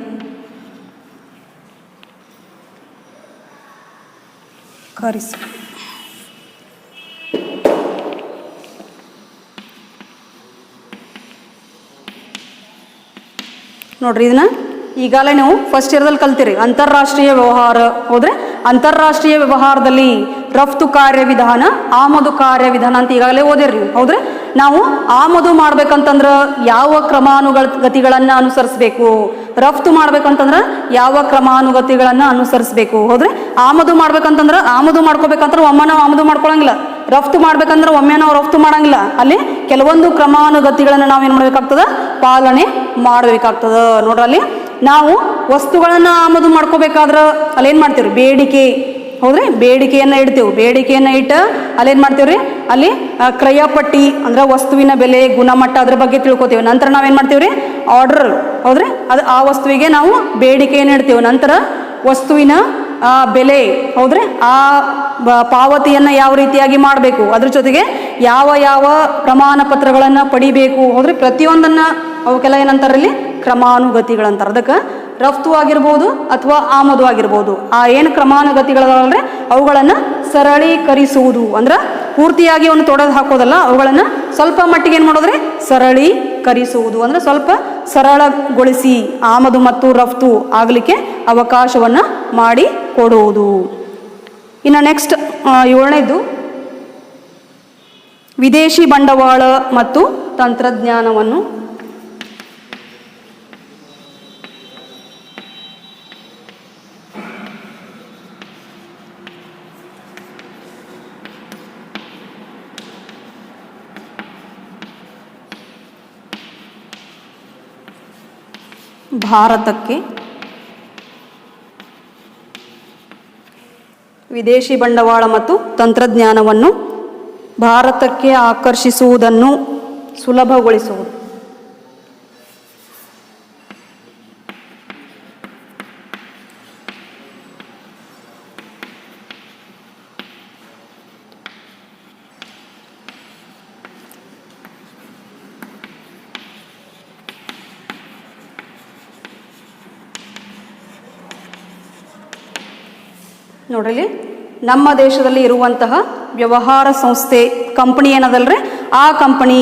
ನೋಡ್ರಿ, ಇದನ್ನ ಈಗಾಗಲೇ ನೀವು ಫಸ್ಟ್ ಇಯರ್ದಲ್ಲಿ ಕಲ್ತಿರಿ. ಅಂತಾರಾಷ್ಟ್ರೀಯ ವ್ಯವಹಾರ ಹೋದ್ರೆ ಅಂತಾರಾಷ್ಟ್ರೀಯ ವ್ಯವಹಾರದಲ್ಲಿ ರಫ್ತು ಕಾರ್ಯವಿಧಾನ, ಆಮದು ಕಾರ್ಯವಿಧಾನ ಅಂತ ಈಗಾಗಲೇ ಓದಿರ್ರಿ. ಹೌದ್ರಿ, ನಾವು ಆಮದು ಮಾಡ್ಬೇಕಂತಂದ್ರೆ ಯಾವ ಕ್ರಮಾನುಗತಿಗಳನ್ನು ಅನುಸರಿಸಬೇಕು, ರಫ್ತು ಮಾಡ್ಬೇಕಂತಂದ್ರೆ ಯಾವ ಕ್ರಮಾನುಗತಿಗಳನ್ನು ಅನುಸರಿಸಬೇಕು. ಹೌದ್ರಿ, ಆಮದು ಮಾಡ್ಬೇಕಂತಂದ್ರೆ ಆಮದು ಮಾಡ್ಕೋಬೇಕಂದ್ರೆ ಒಮ್ಮೆ ನಾವು ಆಮದು ಮಾಡ್ಕೊಳಂಗಿಲ್ಲ, ರಫ್ತು ಮಾಡ್ಬೇಕಂದ್ರೆ ಒಮ್ಮೆ ನಾವು ರಫ್ತು ಮಾಡಂಗಿಲ್ಲ. ಅಲ್ಲಿ ಕೆಲವೊಂದು ಕ್ರಮಾನುಗತಿಗಳನ್ನು ನಾವೇನು ಮಾಡ್ಬೇಕಾಗ್ತದ, ಪಾಲನೆ ಮಾಡಬೇಕಾಗ್ತದ. ನೋಡ್ರಿ, ಅಲ್ಲಿ ನಾವು ವಸ್ತುಗಳನ್ನು ಆಮದು ಮಾಡ್ಕೋಬೇಕಾದ್ರೆ ಅಲ್ಲೇನು ಮಾಡ್ತೀವಿ, ಬೇಡಿಕೆ. ಹೌದ್ರಿ, ಬೇಡಿಕೆಯನ್ನು ಇಡ್ತೇವೆ. ಬೇಡಿಕೆಯನ್ನು ಇಟ್ಟು ಅಲ್ಲೇನು ಮಾಡ್ತೇವ್ರಿ, ಅಲ್ಲಿ ಕ್ರಯಪಟ್ಟಿ ಅಂದ್ರೆ ವಸ್ತುವಿನ ಬೆಲೆ, ಗುಣಮಟ್ಟ ಅದ್ರ ಬಗ್ಗೆ ತಿಳ್ಕೊತೀವಿ. ನಂತರ ನಾವೇನು ಮಾಡ್ತೀವ್ರಿ, ಆರ್ಡರ್. ಹೌದ್ರಿ, ಅದು ಆ ವಸ್ತುವಿಗೆ ನಾವು ಬೇಡಿಕೆಯನ್ನು ಇಡ್ತೇವೆ. ನಂತರ ವಸ್ತುವಿನ ಬೆಲೆ, ಹೌದ್ರಿ, ಆ ಪಾವತಿಯನ್ನು ಯಾವ ರೀತಿಯಾಗಿ ಮಾಡಬೇಕು, ಅದ್ರ ಜೊತೆಗೆ ಯಾವ ಯಾವ ಪ್ರಮಾಣ ಪತ್ರಗಳನ್ನು ಪಡಿಬೇಕು. ಹೌದ್ರಿ, ಪ್ರತಿಯೊಂದನ್ನು ಅವಕ್ಕೆಲ್ಲ ಏನಂತಾರಲ್ಲಿ ಕ್ರಮಾನುಗತಿಗಳಂತಾರೆ. ಅದಕ್ಕೆ ರಫ್ತು ಆಗಿರ್ಬೋದು ಅಥವಾ ಆಮದು ಆಗಿರ್ಬೋದು, ಆ ಏನು ಕ್ರಮಾನುಗತಿಗಳಂದ್ರೆ ಅವುಗಳನ್ನು ಸರಳೀಕರಿಸುವುದು. ಅಂದ್ರೆ ಪೂರ್ತಿಯಾಗಿ ಅವನು ತೊಡೆದು ಹಾಕೋದಲ್ಲ, ಅವುಗಳನ್ನು ಸ್ವಲ್ಪ ಮಟ್ಟಿಗೆ ಏನು ಮಾಡೋದ್ರೆ ಸರಳೀಕರಿಸುವುದು. ಅಂದ್ರೆ ಸ್ವಲ್ಪ ಸರಳಗೊಳಿಸಿ ಆಮದು ಮತ್ತು ರಫ್ತು ಆಗಲಿಕ್ಕೆ ಅವಕಾಶವನ್ನು ಮಾಡಿ ಕೊಡುವುದು. ಇನ್ನು ನೆಕ್ಸ್ಟ್ 7ನೇದು ವಿದೇಶಿ ಬಂಡವಾಳ ಮತ್ತು ತಂತ್ರಜ್ಞಾನವನ್ನು ಭಾರತಕ್ಕೆ ವಿದೇಶಿ ಬಂಡವಾಳ ಮತ್ತು ತಂತ್ರಜ್ಞಾನವನ್ನು ಭಾರತಕ್ಕೆ ಆಕರ್ಷಿಸುವುದನ್ನು ಸುಲಭಗೊಳಿಸುವುದು. ನೋಡ್ರಿ, ನಮ್ಮ ದೇಶದಲ್ಲಿ ಇರುವಂತಹ ವ್ಯವಹಾರ ಸಂಸ್ಥೆ ಕಂಪನಿ ಏನದಲ್ರಿ, ಆ ಕಂಪನಿ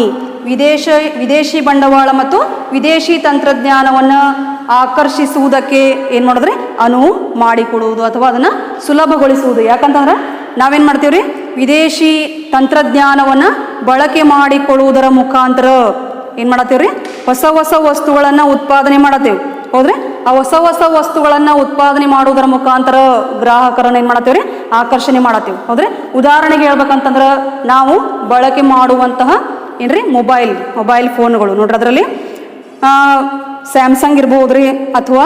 ವಿದೇಶಿ ಬಂಡವಾಳ ಮತ್ತು ವಿದೇಶಿ ತಂತ್ರಜ್ಞಾನವನ್ನು ಆಕರ್ಷಿಸುವುದಕ್ಕೆ ಏನು ಮಾಡಿದ್ರೆ ಅನುವು ಮಾಡಿಕೊಡುವುದು ಅಥವಾ ಅದನ್ನು ಸುಲಭಗೊಳಿಸುವುದು. ಯಾಕಂತಂದ್ರೆ ನಾವೇನು ಮಾಡ್ತೀವ್ರಿ, ವಿದೇಶಿ ತಂತ್ರಜ್ಞಾನವನ್ನು ಬಳಕೆ ಮಾಡಿಕೊಳ್ಳುವುದರ ಮುಖಾಂತರ ಏನು ಮಾಡತ್ತೀವ್ರಿ, ಹೊಸ ಹೊಸ ವಸ್ತುಗಳನ್ನು ಉತ್ಪಾದನೆ ಮಾಡತ್ತೇವೆ. ಹೌದ್ರಿ, ಆ ಹೊಸ ಹೊಸ ವಸ್ತುಗಳನ್ನು ಉತ್ಪಾದನೆ ಮಾಡುವುದರ ಮುಖಾಂತರ ಗ್ರಾಹಕರನ್ನು ಏನು ಮಾಡತ್ತೇವ್ರಿ, ಆಕರ್ಷಣೆ ಮಾಡತ್ತೇವೆ. ಹೌದ್ರಿ, ಉದಾಹರಣೆಗೆ ಹೇಳ್ಬೇಕಂತಂದ್ರೆ ನಾವು ಬಳಕೆ ಮಾಡುವಂತಹ ಏನ್ರಿ ಮೊಬೈಲ್ ಫೋನ್ಗಳು ನೋಡ್ರಿ, ಅದರಲ್ಲಿ ಸ್ಯಾಮ್ಸಂಗ್ ಇರ್ಬೋದ್ರಿ ಅಥವಾ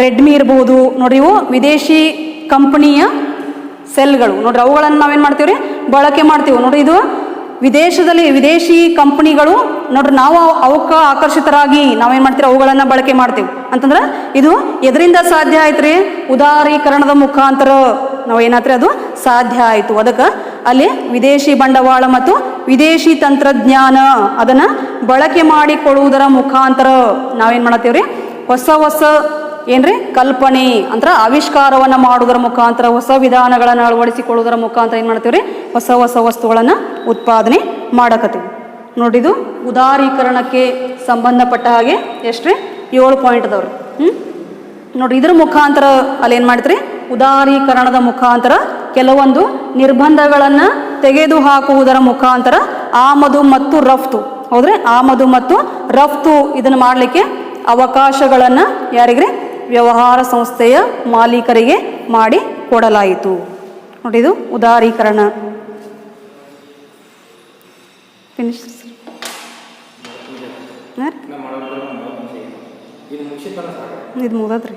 ರೆಡ್ಮಿ ಇರ್ಬೋದು. ನೋಡ್ರಿ, ಇವು ವಿದೇಶಿ ಕಂಪನಿಯ ಸೆಲ್ಗಳು. ನೋಡ್ರಿ, ಅವುಗಳನ್ನು ನಾವೇನು ಮಾಡ್ತೀವ್ರಿ, ಬಳಕೆ ಮಾಡ್ತೀವಿ. ನೋಡ್ರಿ, ಇದು ವಿದೇಶಿ ಕಂಪನಿಗಳು ನೋಡ್ರಿ, ನಾವು ಅವಕ್ಕೆ ಆಕರ್ಷಿತರಾಗಿ ನಾವೇನು ಮಾಡ್ತೀವಿ, ಅವುಗಳನ್ನು ಬಳಕೆ ಮಾಡ್ತೀವಿ. ಅಂತಂದ್ರೆ ಇದು ಎದರಿಂದ ಸಾಧ್ಯ ಆಯ್ತು ರೀ, ಉದಾರೀಕರಣದ ಮುಖಾಂತರ ನಾವೇನಾತ್ರಿ ಅದು ಸಾಧ್ಯ ಆಯಿತು. ಅದಕ್ಕೆ ಅಲ್ಲಿ ವಿದೇಶಿ ಬಂಡವಾಳ ಮತ್ತು ವಿದೇಶಿ ತಂತ್ರಜ್ಞಾನ ಅದನ್ನು ಬಳಕೆ ಮಾಡಿಕೊಳ್ಳುವುದರ ಮುಖಾಂತರ ನಾವೇನು ಮಾಡತ್ತೀವ್ರಿ, ಹೊಸ ಹೊಸ ಏನ್ರಿ ಕಲ್ಪನೆ ಅಂದ್ರೆ ಆವಿಷ್ಕಾರವನ್ನು ಮಾಡುವುದರ ಮುಖಾಂತರ, ಹೊಸ ವಿಧಾನಗಳನ್ನು ಅಳವಡಿಸಿಕೊಳ್ಳುವುದರ ಮುಖಾಂತರ ಏನು ಮಾಡ್ತೀವಿ ರೀ, ಹೊಸ ಹೊಸ ವಸ್ತುಗಳನ್ನು ಉತ್ಪಾದನೆ ಮಾಡಕತ್ತೀವಿ. ನೋಡಿದು ಉದಾರೀಕರಣಕ್ಕೆ ಸಂಬಂಧಪಟ್ಟ ಹಾಗೆ ಎಷ್ಟು ರೀ, 7 ಪಾಯಿಂಟ್ ಅದಾವ್ರಿ. ನೋಡಿ, ಇದ್ರ ಮುಖಾಂತರ ಅಲ್ಲಿ ಏನು ಮಾಡ್ತೀರಿ, ಉದಾರೀಕರಣದ ಮುಖಾಂತರ ಕೆಲವೊಂದು ನಿರ್ಬಂಧಗಳನ್ನು ತೆಗೆದು ಹಾಕುವುದರ ಮುಖಾಂತರ ಆಮದು ಮತ್ತು ರಫ್ತು, ಹೌದ್ರಿ, ಆಮದು ಮತ್ತು ರಫ್ತು ಇದನ್ನು ಮಾಡಲಿಕ್ಕೆ ಅವಕಾಶಗಳನ್ನು ಯಾರಿಗ್ರಿ, ವ್ಯವಹಾರ ಸಂಸ್ಥೆಯ ಮಾಲೀಕರಿಗೆ ಮಾಡಿ ಕೊಡಲಾಯಿತು. ನೋಡಿ, ಇದು ಉದಾರೀಕರಣ. ಫಿನಿಶ್. ಇದು ಮುಗಿದತ್ರಿ.